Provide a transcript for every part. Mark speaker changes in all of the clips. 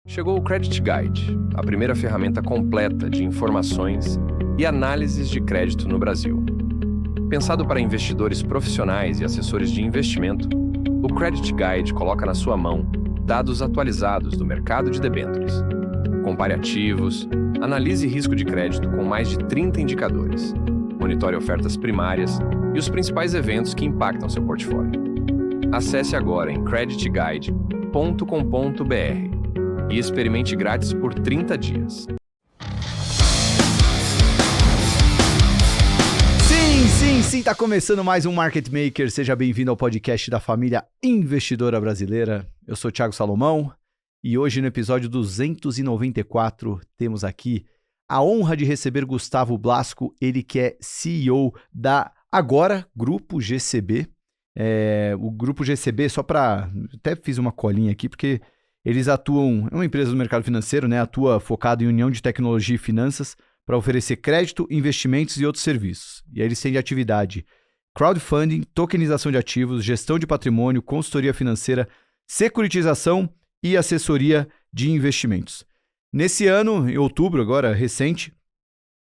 Speaker 1: Chegou o Credit Guide, a primeira ferramenta completa de informações e análises de crédito no Brasil. Pensado para investidores profissionais e assessores de investimento, o Credit Guide coloca na sua mão dados atualizados do mercado de debêntures. Compare ativos, analise risco de crédito com mais de 30 indicadores, monitore ofertas primárias e os principais eventos que impactam seu portfólio. Acesse agora em creditguide.com.br e experimente grátis por 30 dias.
Speaker 2: Sim, tá começando mais um Market Maker. Seja bem-vindo ao podcast da família investidora brasileira. Eu sou o Thiago Salomão e hoje no episódio 294 temos aqui a honra de receber Gustavo Blasco, ele que é CEO da agora Grupo GCB. O Grupo GCB, só para... até fiz uma colinha aqui porque eles atuam... é uma empresa do mercado financeiro, né? Atua focado em união de tecnologia e finanças para oferecer crédito, investimentos e outros serviços. E aí eles têm de atividade crowdfunding, tokenização de ativos, gestão de patrimônio, consultoria financeira, securitização e assessoria de investimentos. Nesse ano, em outubro, agora recente,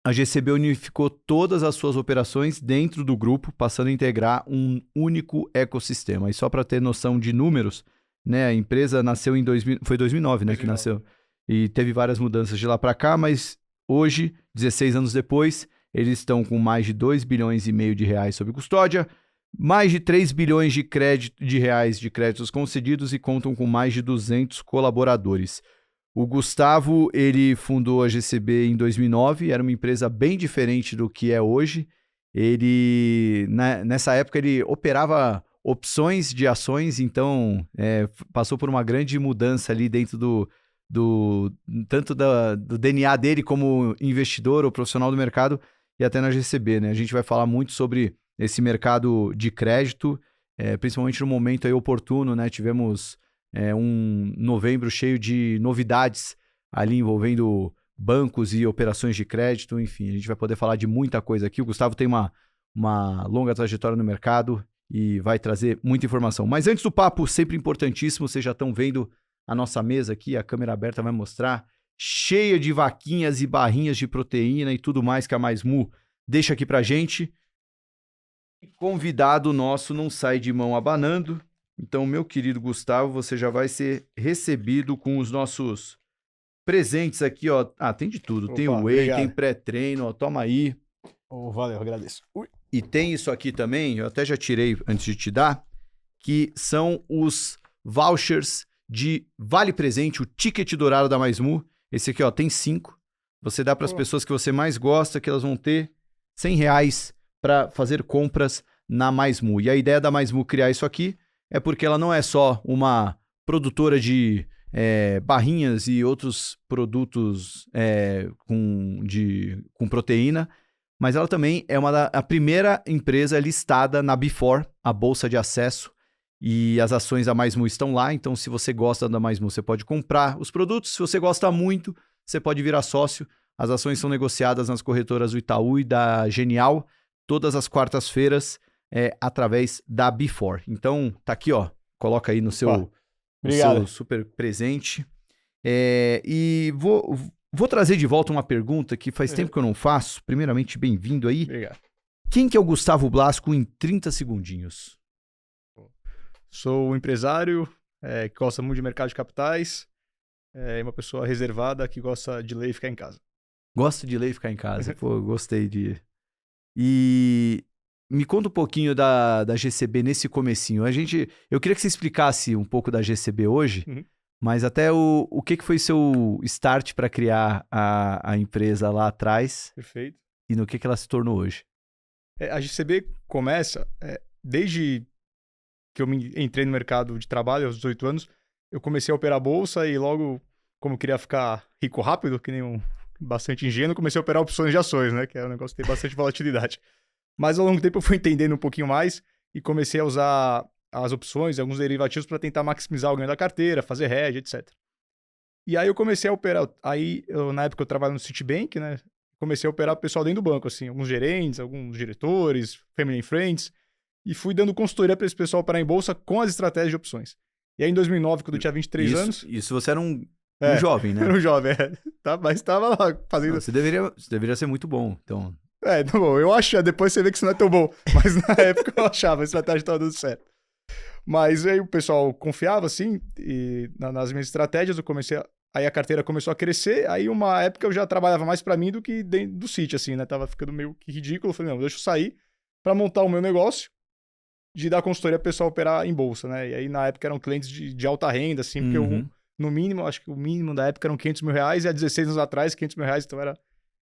Speaker 2: a GCB unificou todas as suas operações dentro do grupo, passando a integrar um único ecossistema. E só para ter noção de números, né, a empresa nasceu em 2009, né, 2009. Que nasceu. E teve várias mudanças de lá para cá, mas hoje, 16 anos depois, eles estão com mais de 2,5 bilhões de reais sob custódia, mais de 3 bilhões de reais de créditos concedidos e contam com mais de 200 colaboradores. O Gustavo, ele fundou a GCB em 2009, era uma empresa bem diferente do que é hoje. Ele, nessa época, ele operava opções de ações, então passou por uma grande mudança ali dentro tanto do DNA dele como investidor ou profissional do mercado e até na GCB, né? A gente vai falar muito sobre esse mercado de crédito, principalmente no momento aí oportuno, né? Tivemos um novembro cheio de novidades ali envolvendo bancos e operações de crédito, enfim, a gente vai poder falar de muita coisa aqui. O Gustavo tem uma longa trajetória no mercado e vai trazer muita informação. Mas antes do papo, sempre importantíssimo, vocês já estão vendo a nossa mesa aqui, a câmera aberta vai mostrar, cheia de vaquinhas e barrinhas de proteína e tudo mais que a Mais Mu deixa aqui pra gente. Convidado nosso não sai de mão abanando. Então, meu querido Gustavo, você já vai ser recebido com os nossos presentes aqui, ó. Ah, tem de tudo. Opa, tem whey, obrigado. Tem pré-treino, ó. Toma aí.
Speaker 3: Valeu, agradeço.
Speaker 2: E tem isso aqui também, eu até já tirei antes de te dar, que são os vouchers de Vale Presente, o ticket dourado da Mais Mu. Esse aqui, ó, tem 5. Você dá para as pessoas que você mais gosta, que elas vão ter R$100 para fazer compras na Mais Mu. E a ideia da Mais Mu criar isso aqui é porque ela não é só uma produtora de barrinhas e outros produtos com proteína, mas ela também é a primeira empresa listada na B4, a Bolsa de Acesso, e as ações da Mais Mu estão lá. Então, se você gosta da Mais Mu, você pode comprar os produtos. Se você gosta muito, você pode virar sócio. As ações são negociadas nas corretoras do Itaú e da Genial, todas as quartas-feiras, através da B4. Então, tá aqui, ó. Coloca aí no seu super presente. E vou trazer de volta uma pergunta que faz tempo que eu não faço. Primeiramente, bem-vindo aí.
Speaker 3: Obrigado.
Speaker 2: Quem que é o Gustavo Blasco em 30 segundinhos?
Speaker 3: Sou um empresário que gosta muito de mercado de capitais, uma pessoa reservada que gosta de ler e ficar em casa.
Speaker 2: Gosta de ler e ficar em casa. Pô, gostei de... E me conta um pouquinho da GCB nesse comecinho. Eu queria que você explicasse um pouco da GCB hoje, mas até o que foi seu start para criar a empresa lá atrás.
Speaker 3: Perfeito.
Speaker 2: E no que ela se tornou hoje.
Speaker 3: A GCB começa, desde que eu entrei no mercado de trabalho aos 18 anos, eu comecei a operar bolsa e logo, como eu queria ficar rico rápido, que nem bastante ingênuo, comecei a operar opções de ações, né? Que é um negócio que tem bastante volatilidade. Mas ao longo do tempo eu fui entendendo um pouquinho mais e comecei a usar as opções, alguns derivativos para tentar maximizar o ganho da carteira, fazer hedge, etc. E aí eu comecei a operar, na época eu trabalhava no Citibank, né? Comecei a operar o pessoal dentro do banco, assim, alguns gerentes, alguns diretores, family and friends, e fui dando consultoria para esse pessoal operar em bolsa com as estratégias de opções. E aí em 2009, quando eu tinha 23 anos...
Speaker 2: Isso você era um Um jovem, né?
Speaker 3: Era um jovem, mas estava lá fazendo...
Speaker 2: Não, você deveria ser muito bom, então...
Speaker 3: Tá bom, eu acho, depois você vê que isso não é tão bom, mas na época eu achava, a estratégia estava dando certo. Mas aí o pessoal confiava, assim, e nas minhas estratégias eu comecei aí a carteira começou a crescer, aí uma época eu já trabalhava mais para mim do que dentro do sítio, assim, né? Tava ficando meio que ridículo, eu falei, não, deixa eu sair para montar o meu negócio de dar consultoria pro pessoal operar em bolsa, né? E aí na época eram clientes de alta renda, assim, porque no mínimo, acho que o mínimo da época eram R$500 mil, e há 16 anos atrás, R$500 mil, então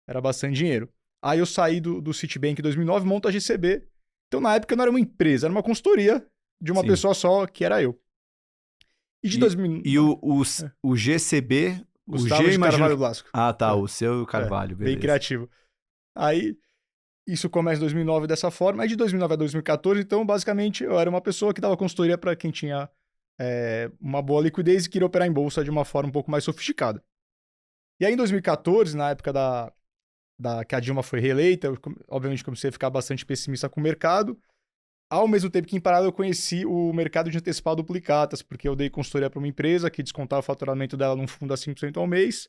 Speaker 3: era bastante dinheiro. Aí eu saí do Citibank em 2009, monto a GCB. Então, na época, não era uma empresa, era uma consultoria de uma pessoa só, que era eu. E de 2000...
Speaker 2: E o GCB...
Speaker 3: Gustavo de Carvalho Blasco.
Speaker 2: Ah, tá. O seu e o Carvalho, beleza.
Speaker 3: Bem criativo. Aí, isso começa em 2009 dessa forma. Aí, de 2009 a 2014, então, basicamente, eu era uma pessoa que dava consultoria para quem tinha uma boa liquidez e queria operar em bolsa de uma forma um pouco mais sofisticada. E aí, em 2014, na época que a Dilma foi reeleita, eu, obviamente comecei a ficar bastante pessimista com o mercado. Ao mesmo tempo que em paralelo eu conheci o mercado de antecipar duplicatas, porque eu dei consultoria para uma empresa que descontava o faturamento dela num fundo a 5% ao mês.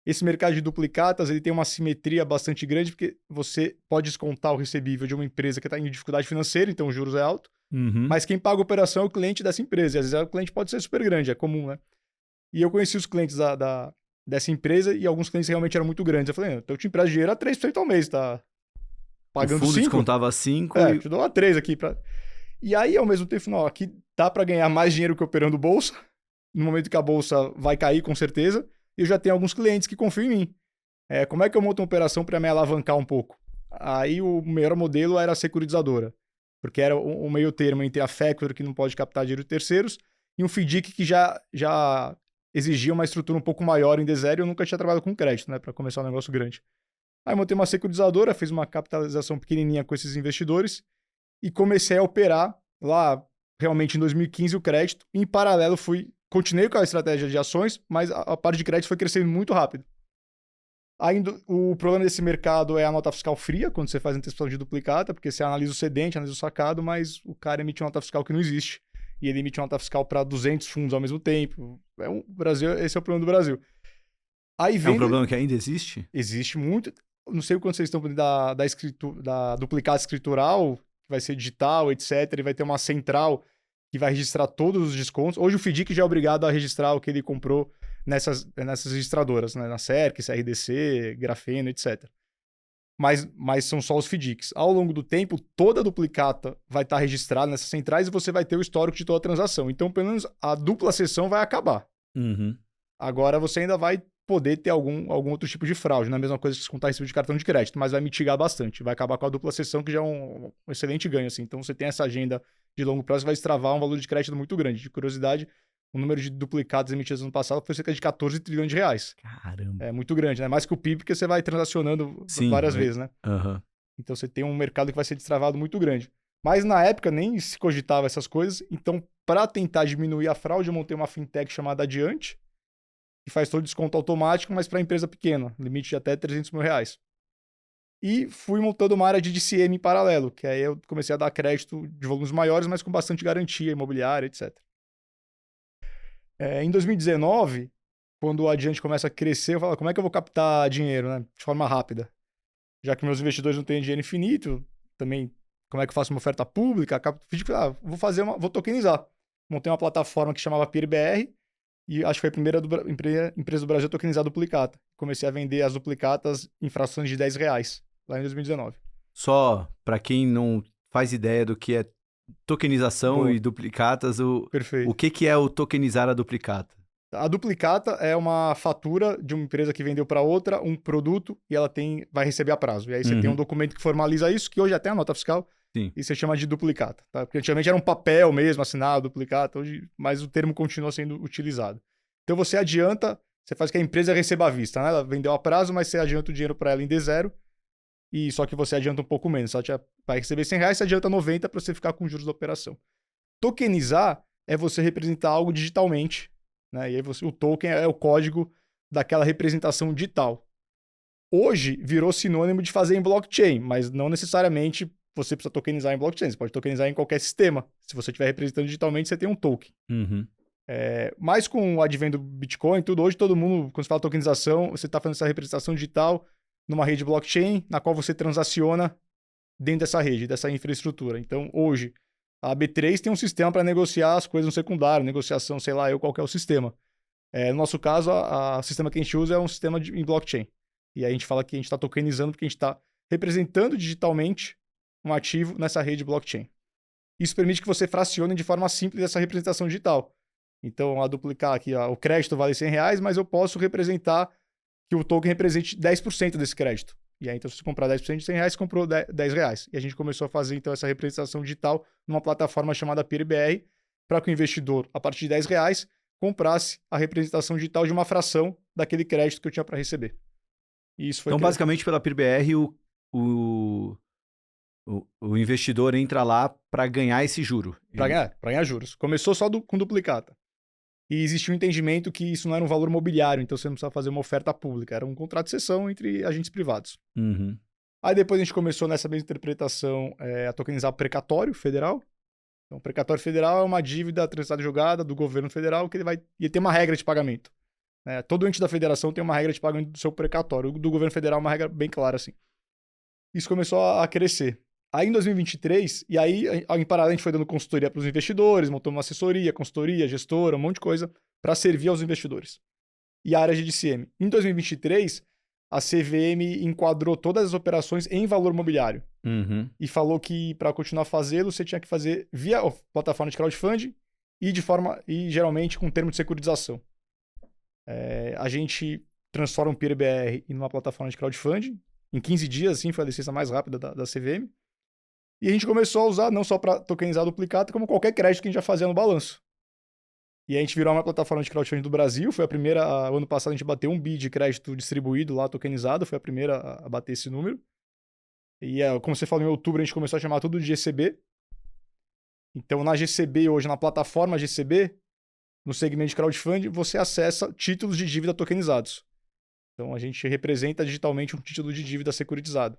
Speaker 3: Esse mercado de duplicatas ele tem uma simetria bastante grande, porque você pode descontar o recebível de uma empresa que está em dificuldade financeira, então o juros é alto, mas quem paga a operação é o cliente dessa empresa, e às vezes o cliente pode ser super grande, é comum, né? E eu conheci os clientes dessa empresa e alguns clientes realmente eram muito grandes. Eu falei, eu te empresto dinheiro a 3% ao mês, tá pagando 5%.
Speaker 2: O fundo descontava 5%.
Speaker 3: Eu te dou a 3% aqui. E aí, ao mesmo tempo, não, aqui dá para ganhar mais dinheiro que operando bolsa, no momento que a bolsa vai cair, com certeza, e eu já tenho alguns clientes que confiam em mim. Como é que eu monto uma operação para me alavancar um pouco? Aí o melhor modelo era a securitizadora, porque era o meio termo entre a Factor, que não pode captar dinheiro de terceiros, e um FDIC que já exigia uma estrutura um pouco maior em D0 e eu nunca tinha trabalhado com crédito, né, para começar um negócio grande. Aí montei uma securitizadora, fiz uma capitalização pequenininha com esses investidores e comecei a operar lá realmente em 2015 o crédito. Em paralelo continuei com a estratégia de ações, mas a parte de crédito foi crescendo muito rápido. Ainda, o problema desse mercado é a nota fiscal fria, quando você faz antecipação de duplicata, porque você analisa o cedente, analisa o sacado, mas o cara emite uma nota fiscal que não existe. E ele emite uma nota fiscal para 200 fundos ao mesmo tempo. Esse é o problema do Brasil. Aí
Speaker 2: É um problema que ainda existe?
Speaker 3: Existe muito. Não sei o quanto vocês estão falando da duplicata escritural, que vai ser digital, etc. E vai ter uma central que vai registrar todos os descontos. Hoje o FDIC já é obrigado a registrar o que ele comprou nessas registradoras, né? Na CERC, CRDC, Grafeno, etc. Mas são só os FDICs. Ao longo do tempo, toda a duplicata vai estar registrada nessas centrais e você vai ter o histórico de toda a transação. Então, pelo menos, a dupla sessão vai acabar. Agora, você ainda vai poder ter algum outro tipo de fraude. Não é a mesma coisa que descontar recibo de cartão de crédito, mas vai mitigar bastante. Vai acabar com a dupla sessão, que já é um excelente ganho. Assim. Então, você tem essa agenda de longo prazo que vai destravar um valor de crédito muito grande. De curiosidade, o número de duplicados emitidos no ano passado foi cerca de 14 trilhões de reais.
Speaker 2: Caramba.
Speaker 3: É muito grande, né? Mais que o PIB, porque você vai transacionando várias vezes, né? Então, você tem um mercado que vai ser destravado muito grande. Mas, na época, nem se cogitava essas coisas. Então, para tentar diminuir a fraude, eu montei uma fintech chamada Adiante, que faz todo desconto automático, mas para empresa pequena, limite de até R$300 mil. E fui montando uma área de DCM em paralelo, que aí eu comecei a dar crédito de volumes maiores, mas com bastante garantia imobiliária, etc. Em 2019, quando o Adiante começa a crescer, eu falo, como é que eu vou captar dinheiro, né? De forma rápida? Já que meus investidores não têm dinheiro infinito, também, como é que eu faço uma oferta pública? Vou tokenizar. Montei uma plataforma que chamava PeerBR, e acho que foi a primeira empresa do Brasil a tokenizar duplicata. Comecei a vender as duplicatas em frações de R$10, lá em 2019.
Speaker 2: Só para quem não faz ideia do que é tokenização e duplicatas, o que é o tokenizar a duplicata?
Speaker 3: A duplicata é uma fatura de uma empresa que vendeu para outra um produto e ela vai receber a prazo. E aí você tem um documento que formaliza isso, que hoje até é a nota fiscal, e você chama de duplicata. Tá? Porque antigamente era um papel mesmo, assinado, duplicata, mas o termo continua sendo utilizado. Então você adianta, você faz que a empresa receba à vista, né? Ela vendeu a prazo, mas você adianta o dinheiro para ela em D0, e só que você adianta um pouco menos. Ela vai receber R$100, você adianta 90 para você ficar com os juros da operação. Tokenizar é você representar algo digitalmente, né? E aí o token é o código daquela representação digital. Hoje virou sinônimo de fazer em blockchain, mas não necessariamente você precisa tokenizar em blockchain. Você pode tokenizar em qualquer sistema. Se você estiver representando digitalmente, você tem um token. Mas com o advento do Bitcoin, tudo, hoje todo mundo, quando você fala tokenização, você está fazendo essa representação digital numa rede blockchain, na qual você transaciona dentro dessa rede, dessa infraestrutura. Então, hoje, a B3 tem um sistema para negociar as coisas no secundário, negociação, sei lá, qual que é o sistema. No nosso caso, o sistema que a gente usa é um sistema em blockchain. E aí a gente fala que a gente está tokenizando porque a gente está representando digitalmente um ativo nessa rede blockchain. Isso permite que você fracione de forma simples essa representação digital. Então, a duplicar aqui, o crédito vale R$100, mas eu posso representar que o token represente 10% desse crédito. E aí, então, se você comprar 10% de R$100, você comprou R$10. E a gente começou a fazer, então, essa representação digital numa plataforma chamada PeerBR, para que o investidor, a partir de R$10, comprasse a representação digital de uma fração daquele crédito que eu tinha para receber. E isso foi
Speaker 2: então, basicamente, pela PeerBR, o investidor entra lá para ganhar esse juro.
Speaker 3: Para ganhar juros. Começou só com duplicata. E existia um entendimento que isso não era um valor mobiliário, então você não precisava fazer uma oferta pública. Era um contrato de cessão entre agentes privados.
Speaker 2: Uhum.
Speaker 3: Aí depois a gente começou nessa mesma interpretação a tokenizar precatório federal. Então, o precatório federal é uma dívida transitada jogada do governo federal que ele tem uma regra de pagamento. Todo ente da federação tem uma regra de pagamento do seu precatório. O do governo federal é uma regra bem clara, assim. Isso começou a crescer. Aí em 2023, e aí em paralelo a gente foi dando consultoria para os investidores, montamos uma assessoria, consultoria, gestora, um monte de coisa para servir aos investidores. E a área de DCM. Em 2023, a CVM enquadrou todas as operações em valor mobiliário.
Speaker 2: Uhum.
Speaker 3: E falou que para continuar fazê-lo, você tinha que fazer via plataforma de crowdfunding e geralmente com termo de securitização. A gente transforma um PeerBR em uma plataforma de crowdfunding. Em 15 dias, assim, foi a licença mais rápida da CVM. E a gente começou a usar não só para tokenizar duplicata, como qualquer crédito que a gente já fazia no balanço. E a gente virou uma plataforma de crowdfunding do Brasil. Foi a primeira, ano passado a gente bateu 1 bi de crédito distribuído lá, tokenizado. Foi a primeira a bater esse número. E como você falou, em outubro a gente começou a chamar tudo de GCB. Então na GCB hoje, na plataforma GCB, no segmento de crowdfunding, você acessa títulos de dívida tokenizados. Então a gente representa digitalmente um título de dívida securitizado.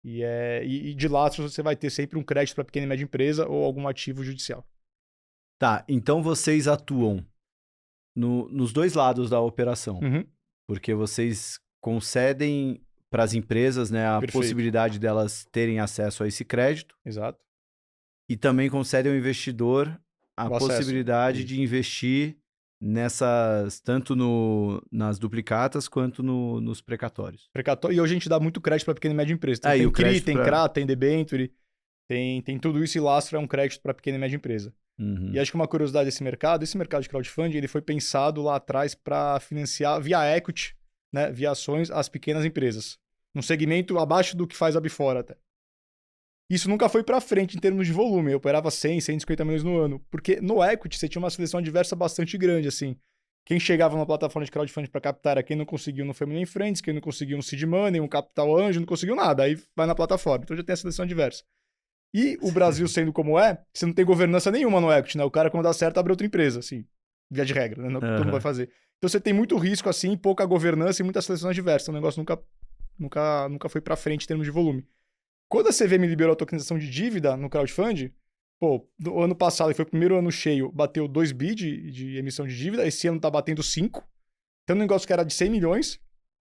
Speaker 3: E de lá você vai ter sempre um crédito para pequena e média empresa ou algum ativo judicial.
Speaker 2: Tá, então vocês atuam nos dois lados da operação.
Speaker 3: Uhum.
Speaker 2: Porque vocês concedem para as empresas, né, a
Speaker 3: Perfeito.
Speaker 2: possibilidade delas terem acesso a esse crédito.
Speaker 3: Exato.
Speaker 2: E também concedem ao investidor a
Speaker 3: O acesso.
Speaker 2: possibilidade
Speaker 3: Isso.
Speaker 2: de investir nessas, tanto nas duplicatas quanto nos precatórios.
Speaker 3: E hoje a gente dá muito crédito para pequena e média empresa. Então,
Speaker 2: E
Speaker 3: tem
Speaker 2: o
Speaker 3: CRI,
Speaker 2: crédito
Speaker 3: tem
Speaker 2: pra-
Speaker 3: CRA, tem debenture, tem tudo isso e lastro é um crédito para pequena e média empresa.
Speaker 2: Uhum.
Speaker 3: E acho que uma curiosidade desse mercado de crowdfunding, ele foi pensado lá atrás para financiar via equity, né, via ações, as pequenas empresas. Num segmento abaixo do que faz a Before até. Isso nunca foi para frente em termos de volume. Eu operava 100, 150 milhões no ano. Porque no equity você tinha uma seleção adversa bastante grande, assim. Quem chegava numa plataforma de crowdfunding para captar era quem não conseguiu no Family and Friends, quem não conseguiu no Seed Money, um capital anjo, não conseguiu nada. Aí vai na plataforma. Então já tem a seleção adversa. E o Brasil sendo como você não tem governança nenhuma no equity, né? O cara, quando dá certo, abre outra empresa, assim. Via de regra, né? Não, todo mundo vai fazer. Então você tem muito risco, assim, pouca governança e muita seleção adversa. O negócio nunca foi para frente em termos de volume. Quando a CVM liberou a tokenização de dívida no crowdfunding, no ano passado, que foi o primeiro ano cheio, bateu 2 bi de emissão de dívida. Esse ano tá batendo 5. Então, um negócio que era de 100 milhões,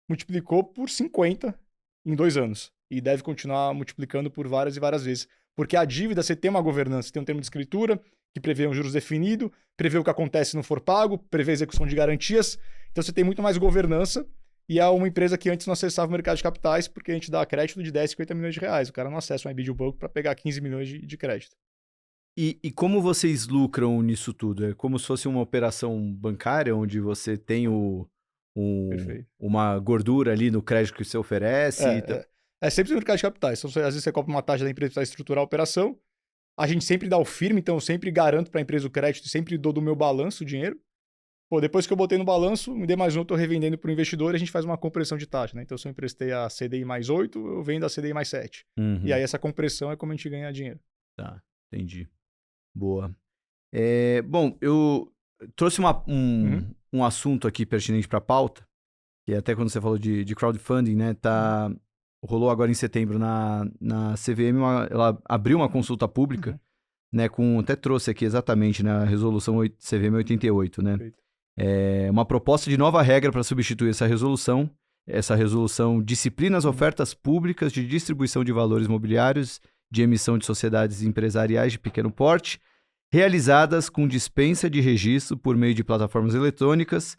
Speaker 3: multiplicou por 50 em 2 anos. E deve continuar multiplicando por várias e várias vezes. Porque a dívida, você tem uma governança, você tem um termo de escritura que prevê um juros definido, prevê o que acontece se não for pago, prevê a execução de garantias. Então, você tem muito mais governança. E é uma empresa que antes não acessava o mercado de capitais porque a gente dá crédito de 10, 50 milhões de reais. O cara não acessa um IB de um banco para pegar 15 milhões de crédito.
Speaker 2: E como vocês lucram nisso tudo? É como se fosse uma operação bancária, onde você tem
Speaker 3: Perfeito.
Speaker 2: uma gordura ali no crédito que você oferece?
Speaker 3: É sempre o mercado de capitais. Então, às vezes você compra uma taxa da empresa para estruturar a operação. A gente sempre dá o firme, então eu sempre garanto para a empresa o crédito e sempre dou do meu balanço o dinheiro. Depois que eu botei no balanço, me dê mais um, eu estou revendendo para o investidor e a gente faz uma compressão de taxa, né? Então, se eu emprestei a CDI mais 8, eu vendo a CDI mais 7.
Speaker 2: Uhum.
Speaker 3: E aí, essa compressão é como a gente ganha dinheiro.
Speaker 2: Tá, entendi. Boa. Bom, eu trouxe um assunto aqui pertinente para a pauta, que até quando você falou de crowdfunding, né? Rolou agora em setembro na CVM, ela abriu uma consulta pública né, até trouxe aqui exatamente na resolução CVM 88, né?
Speaker 3: Perfeito.
Speaker 2: Uma proposta de nova regra para substituir essa resolução. Essa resolução disciplina as ofertas públicas de distribuição de valores mobiliários de emissão de sociedades empresariais de pequeno porte, realizadas com dispensa de registro por meio de plataformas eletrônicas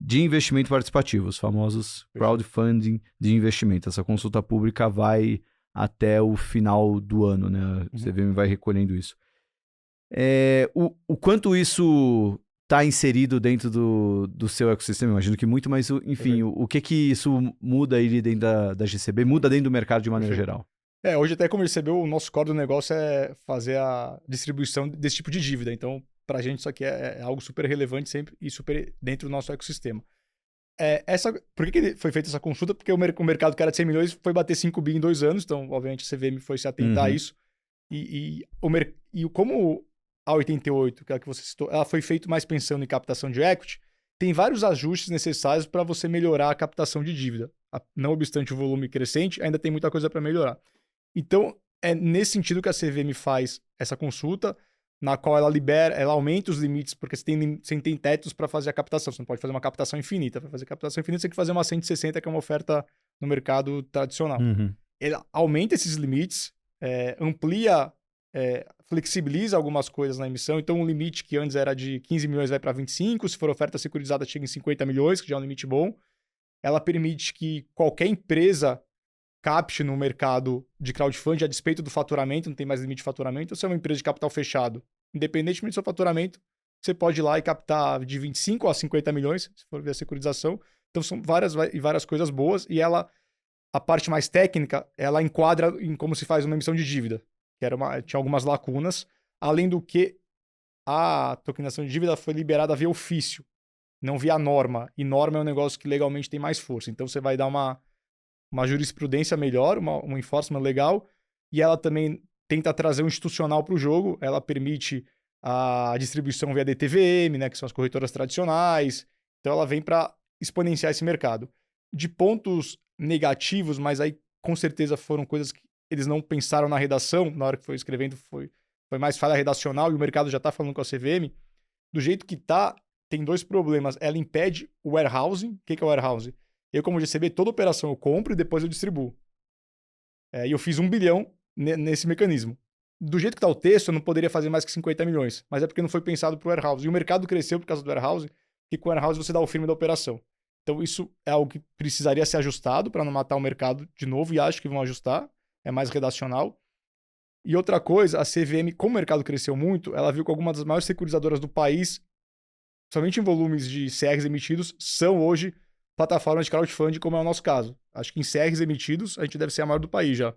Speaker 2: de investimento participativo, os famosos crowdfunding de investimento. Essa consulta pública vai até o final do ano, né? O CVM vai recolhendo isso. O quanto isso está inserido dentro do seu ecossistema? Imagino que muito, mas enfim, o que isso muda aí dentro da GCB? Muda dentro do mercado de maneira geral?
Speaker 3: Hoje até como recebeu, o nosso core do negócio é fazer a distribuição desse tipo de dívida. Então, pra gente isso aqui é algo super relevante sempre e super dentro do nosso ecossistema. Por que foi feita essa consulta? Porque o mercado que era de 100 milhões foi bater 5 bi em 2 anos, então obviamente a CVM foi se atentar a isso. E como a 88, que é a que você citou, ela foi feita mais pensando em captação de equity, tem vários ajustes necessários para você melhorar a captação de dívida. Não obstante o volume crescente, ainda tem muita coisa para melhorar. Então, é nesse sentido que a CVM faz essa consulta, na qual ela aumenta os limites, porque você tem tetos para fazer a captação. Você não pode fazer uma captação infinita. Para fazer captação infinita, você tem que fazer uma 160, que é uma oferta no mercado tradicional. Ela aumenta esses limites, amplia, flexibiliza algumas coisas na emissão. Então, um limite que antes era de 15 milhões vai para 25. Se for oferta securizada, chega em 50 milhões, que já é um limite bom. Ela permite que qualquer empresa capte no mercado de crowdfunding a despeito do faturamento, não tem mais limite de faturamento. Se é uma empresa de capital fechado, independentemente do seu faturamento, você pode ir lá e captar de 25 a 50 milhões, se for ver a securitização. Então, são várias coisas boas. E a parte mais técnica, ela enquadra em como se faz uma emissão de dívida, que tinha algumas lacunas. Além do que, a tokenização de dívida foi liberada via ofício, não via norma. E norma é um negócio que legalmente tem mais força. Então, você vai dar uma jurisprudência melhor, um enforcement legal, e ela também tenta trazer um institucional para o jogo. Ela permite a distribuição via DTVM, né, que são as corretoras tradicionais. Então, ela vem para exponenciar esse mercado. De pontos negativos, mas aí com certeza foram coisas que eles não pensaram na redação, na hora que foi escrevendo, foi mais falha redacional, e o mercado já está falando com a CVM. Do jeito que tá, tem 2 problemas. Ela impede o warehousing. O que é o warehousing? Eu, como GCB, toda operação eu compro e depois eu distribuo. E eu fiz 1 bilhão nesse mecanismo. Do jeito que está o texto, eu não poderia fazer mais que 50 milhões. Mas é porque não foi pensado para o warehouse. E o mercado cresceu por causa do warehouse, e com o warehouse você dá o firme da operação. Então isso é algo que precisaria ser ajustado para não matar o mercado de novo, e acho que vão ajustar. É mais redacional. E outra coisa, a CVM, como o mercado cresceu muito, ela viu que algumas das maiores securitizadoras do país, somente em volumes de CRs emitidos, são hoje plataformas de crowdfunding, como é o nosso caso. Acho que em CRs emitidos, a gente deve ser a maior do país já.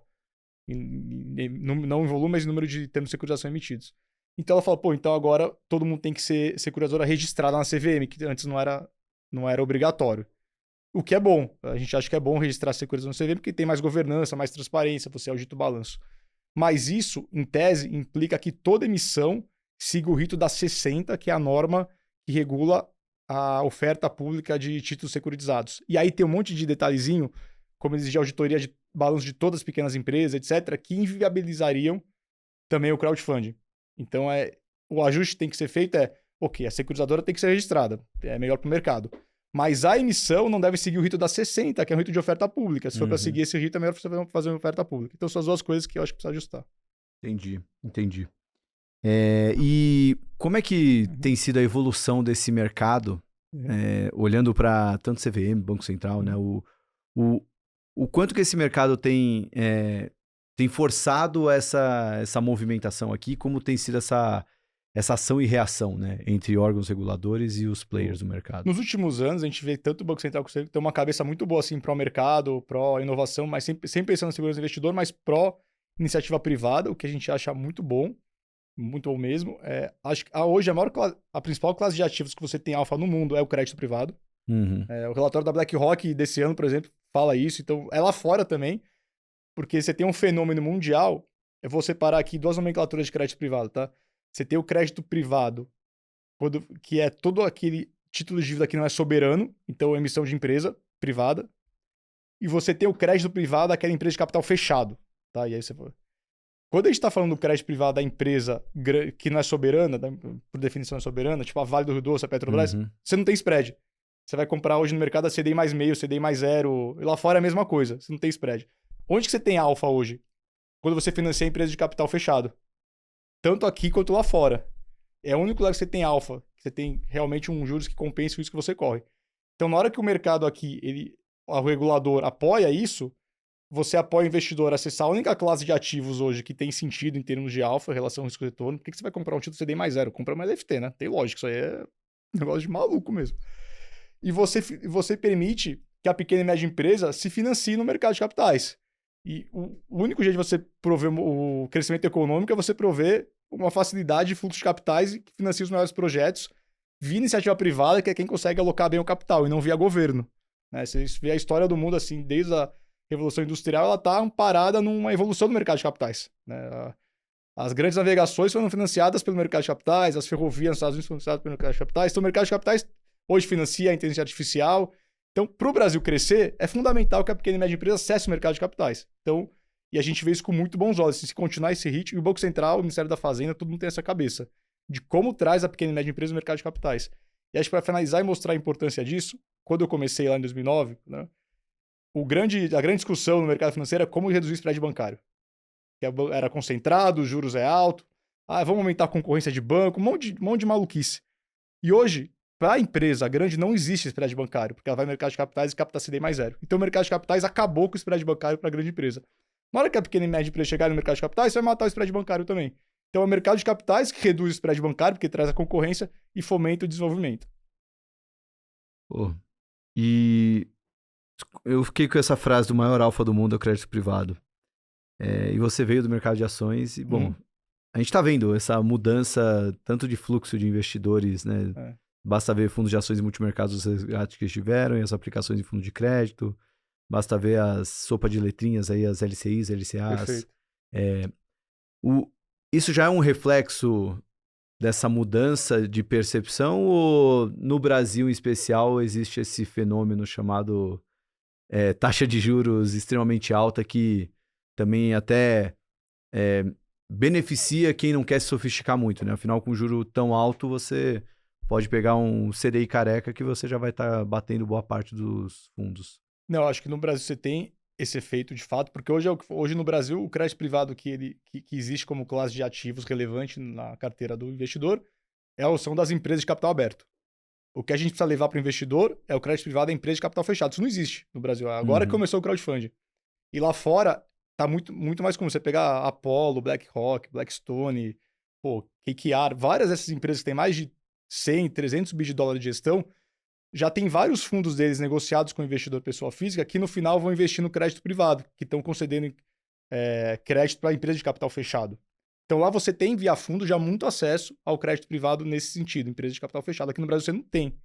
Speaker 3: Não em volume, mas em número de termos de securitização emitidos. Então ela falou, então agora todo mundo tem que ser securitizadora registrada na CVM, que antes não era obrigatório. O que é bom. A gente acha que é bom registrar a securitização na CVM, porque tem mais governança, mais transparência, você audita o balanço. Mas isso, em tese, implica que toda emissão siga o rito da 60, que é a norma que regula a oferta pública de títulos securitizados. E aí tem um monte de detalhezinho, como exigir auditoria de balanço de todas as pequenas empresas, etc., que inviabilizariam também o crowdfunding. Então, o ajuste que tem que ser feito a securitizadora tem que ser registrada, é melhor para o mercado. Mas a emissão não deve seguir o rito da 60, que é o rito de oferta pública. Se for para seguir esse rito, é melhor você fazer uma oferta pública. Então, são as 2 coisas que eu acho que precisa ajustar.
Speaker 2: Entendi. E como é que tem sido a evolução desse mercado, olhando para tanto CVM, Banco Central, né? O quanto que esse mercado tem forçado essa movimentação aqui, como tem sido essa ação e reação, né, entre órgãos reguladores e os players do mercado?
Speaker 3: Nos últimos anos, a gente vê tanto o Banco Central que tem uma cabeça muito boa assim, pró-mercado, pró-inovação, mas sempre pensando na segurança do investidor, mas pró-iniciativa privada, o que a gente acha muito bom mesmo. Acho que hoje a principal classe de ativos que você tem alfa no mundo é o crédito privado. O relatório da BlackRock desse ano, por exemplo, fala isso. Então, é lá fora também, porque você tem um fenômeno mundial. Eu vou separar aqui 2 nomenclaturas de crédito privado, tá? Você tem o crédito privado, que é todo aquele título de dívida que não é soberano, então é emissão de empresa privada. E você tem o crédito privado, aquela empresa de capital fechado, tá? E aí Quando a gente está falando do crédito privado da empresa que não é soberana, por definição é soberana, tipo a Vale do Rio Doce, a Petrobras, você não tem spread. Você vai comprar hoje no mercado a CDI mais meio, CDI mais zero, e lá fora é a mesma coisa, você não tem spread. Onde que você tem alfa hoje? Quando você financia a empresa de capital fechado. Tanto aqui quanto lá fora. É o único lugar que você tem alfa, que você tem realmente um juros que compensa o risco que você corre. Então, na hora que o mercado aqui, o regulador apoia isso, você apoia o investidor a acessar a única classe de ativos hoje que tem sentido em termos de alfa, relação ao risco-retorno. Por que você vai comprar um título CDI mais zero? Compra mais FT, né? Tem lógica, isso aí é um negócio de maluco mesmo. E você permite que a pequena e média empresa se financie no mercado de capitais. E o único jeito de você prover o crescimento econômico é você prover uma facilidade de fluxo de capitais e que financia os maiores projetos via iniciativa privada, que é quem consegue alocar bem o capital, e não via governo. Né? Você vê a história do mundo assim, desde a Revolução Industrial, ela está amparada numa evolução do mercado de capitais. Né? As grandes navegações foram financiadas pelo mercado de capitais, as ferrovias nos Estados Unidos foram financiadas pelo mercado de capitais. Então, o mercado de capitais hoje financia a inteligência artificial. Então, para o Brasil crescer, é fundamental que a pequena e média empresa acesse o mercado de capitais. Então, e a gente vê isso com muito bons olhos. Se continuar esse ritmo, e o Banco Central, o Ministério da Fazenda, todo mundo tem essa cabeça de como traz a pequena e média empresa no mercado de capitais. E acho que para finalizar e mostrar a importância disso, quando eu comecei lá em 2009, né, a grande discussão no mercado financeiro é como reduzir o spread bancário. Que era concentrado, os juros é alto, vamos aumentar a concorrência de banco, um monte de maluquice. E hoje, para a empresa grande, não existe spread bancário, porque ela vai no mercado de capitais e capta CDI mais zero. Então o mercado de capitais acabou com o spread bancário para a grande empresa. Na hora que a pequena e média empresa chegar no mercado de capitais, você vai matar o spread bancário também. Então é o mercado de capitais que reduz o spread bancário, porque traz a concorrência e fomenta o desenvolvimento.
Speaker 2: E eu fiquei com essa frase do maior alfa do mundo é o crédito privado. E você veio do mercado de ações e, bom, a gente está vendo essa mudança tanto de fluxo de investidores, né? Basta ver fundos de ações e multimercados, os resgates que tiveram e as aplicações em fundo de crédito. Basta ver as sopa de letrinhas aí, as LCIs, LCAs. Isso já é um reflexo dessa mudança de percepção ou no Brasil em especial existe esse fenômeno chamado taxa de juros extremamente alta que também até beneficia quem não quer se sofisticar muito, né? Afinal, com juro tão alto, você pode pegar um CDI careca que você já vai estar batendo boa parte dos fundos.
Speaker 3: Não, acho que no Brasil você tem esse efeito de fato, porque hoje no Brasil o crédito privado que existe como classe de ativos relevante na carteira do investidor são das empresas de capital aberto. O que a gente precisa levar para o investidor é o crédito privado da empresa de capital fechado. Isso não existe no Brasil. Agora que começou o crowdfunding. E lá fora tá muito mais comum. Você pegar Apollo, BlackRock, Blackstone, KKR, várias dessas empresas que têm mais de 100, 300 bi de dólar de gestão, já tem vários fundos deles negociados com o investidor pessoa física que no final vão investir no crédito privado, que estão concedendo crédito para empresa de capital fechado. Então lá você tem via fundo já muito acesso ao crédito privado nesse sentido, empresa de capital fechado. Aqui no Brasil você não tem.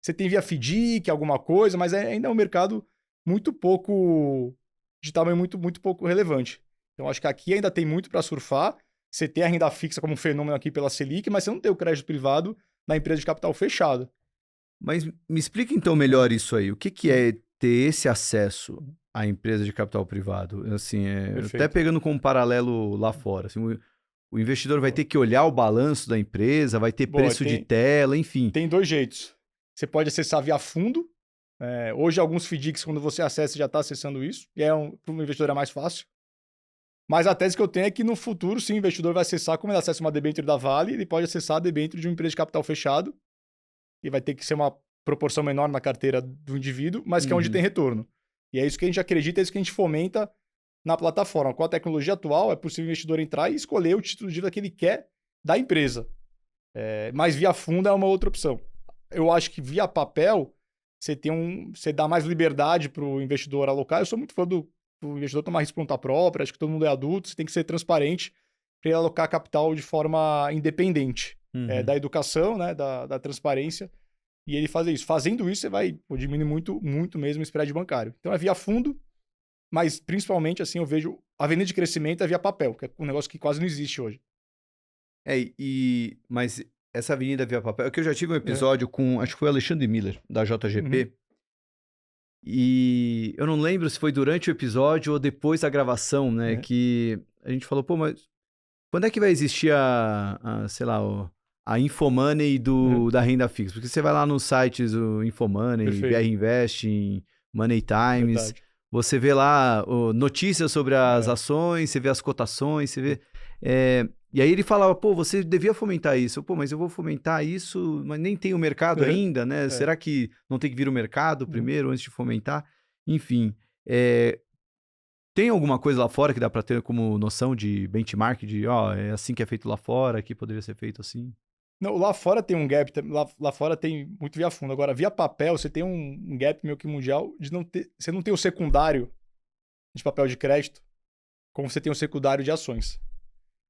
Speaker 3: Você tem via FDIC, alguma coisa, mas ainda é um mercado muito pouco, de tamanho muito pouco relevante. Então acho que aqui ainda tem muito para surfar. Você tem a renda fixa como um fenômeno aqui pela Selic, mas você não tem o crédito privado na empresa de capital fechado.
Speaker 2: Mas me explica então melhor isso aí. O que é ter esse acesso à empresa de capital privado? Assim, até pegando como paralelo lá fora. Assim, o investidor vai ter que olhar o balanço da empresa, vai ter preço de tela, enfim.
Speaker 3: Tem dois jeitos. Você pode acessar via fundo. Hoje, alguns FDICs, quando você acessa, já está acessando isso. E para o investidor é mais fácil. Mas a tese que eu tenho é que no futuro, sim, o investidor vai acessar, como ele acessa uma debênture da Vale, ele pode acessar a debênture de uma empresa de capital fechado. E vai ter que ser uma proporção menor na carteira do indivíduo, mas que é onde tem retorno. E é isso que a gente acredita, é isso que a gente fomenta na plataforma. Com a tecnologia atual, é possível o investidor entrar e escolher o título de dívida que ele quer da empresa. Mas via fundo é uma outra opção. Eu acho que via papel, você dá mais liberdade para o investidor alocar. Eu sou muito fã do investidor tomar risco por conta própria, acho que todo mundo é adulto, você tem que ser transparente para ele alocar capital de forma independente. Da educação, né, da transparência, e ele fazer isso. Fazendo isso, você vai diminuir muito mesmo o spread bancário. Então é via fundo, mas principalmente, assim, eu vejo a avenida de crescimento é via papel, que é um negócio que quase não existe hoje.
Speaker 2: Mas essa avenida via papel, é que eu já tive um episódio com, acho que foi o Alexandre Miller, da JGP, e eu não lembro se foi durante o episódio ou depois da gravação, né, que a gente falou, pô, mas quando é que vai existir sei lá, a Infomoney da renda fixa? Porque você vai lá nos sites, o Infomoney,
Speaker 3: Perfeito.
Speaker 2: BR Investing, Money Times,
Speaker 3: Verdade.
Speaker 2: você vê lá notícias sobre as ações, você vê as cotações, você vê... e aí ele falava, pô, você devia fomentar isso. Pô, mas eu vou fomentar isso, mas nem tem o mercado ainda, né? Será que não tem que vir o mercado primeiro, antes de fomentar? Enfim, tem alguma coisa lá fora que dá para ter como noção de benchmark, de, é assim que é feito lá fora, aqui poderia ser feito assim?
Speaker 3: Não, lá fora tem um gap, lá fora tem muito via fundo. Agora, via papel, você tem um gap meio que mundial de não ter... Você não tem o secundário de papel de crédito como você tem o secundário de ações.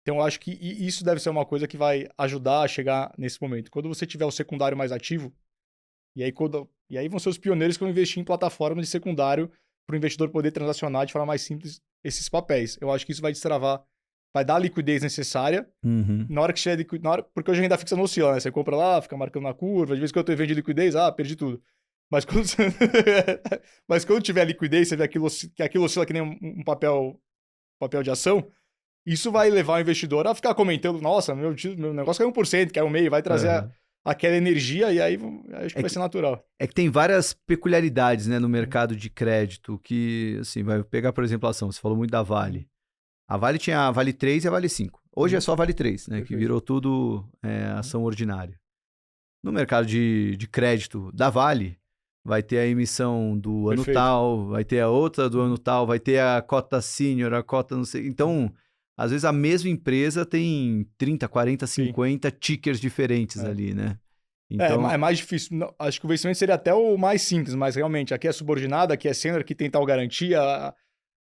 Speaker 3: Então, eu acho que isso deve ser uma coisa que vai ajudar a chegar nesse momento. Quando você tiver o secundário mais ativo, e aí vão ser os pioneiros que vão investir em plataformas de secundário para o investidor poder transacionar de forma mais simples esses papéis. Eu acho que isso vai destravar, vai dar a liquidez necessária. Na hora que tiver liquidez, porque hoje a renda fixa não oscila, né? Você compra lá, fica marcando na curva, de vez em quando eu vendo de liquidez, perdi tudo. Mas quando tiver liquidez, você vê que aquilo oscila que nem um papel de ação, isso vai levar o investidor a ficar comentando, nossa, meu negócio caiu 1%, caiu 0,5%, vai trazer aquela energia e aí acho que vai ser natural.
Speaker 2: É que tem várias peculiaridades, né, no mercado de crédito que, assim, vai pegar, por exemplo, a ação, você falou muito da Vale. A Vale tinha a Vale 3 e a Vale 5. Hoje é só a Vale 3, né, que virou tudo ação ordinária. No mercado de crédito da Vale, vai ter a emissão do ano tal, vai ter a outra do ano tal, vai ter a cota sênior, a cota não sei... Então, às vezes a mesma empresa tem 30, 40, 50 tickers diferentes ali, né?
Speaker 3: Então... É mais difícil. Não, acho que o vencimento seria até o mais simples, mas realmente, aqui é subordinada, aqui é sênior, aqui tem tal garantia,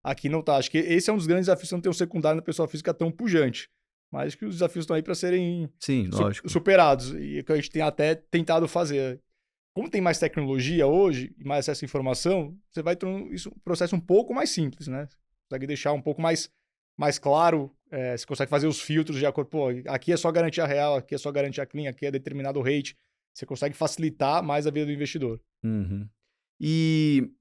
Speaker 3: aqui não tá. Acho que esse é um dos grandes desafios, você não ter um secundário na pessoa física tão pujante. Mas acho que os desafios estão aí para serem superados, e que a gente tem até tentado fazer. Como tem mais tecnologia hoje e mais acesso à informação, você vai tornando isso um processo um pouco mais simples, né? Você consegue deixar um pouco mais claro, você consegue fazer os filtros de acordo, pô, aqui é só garantia real, aqui é só garantia clean, aqui é determinado rate. Você consegue facilitar mais a vida do investidor.
Speaker 2: E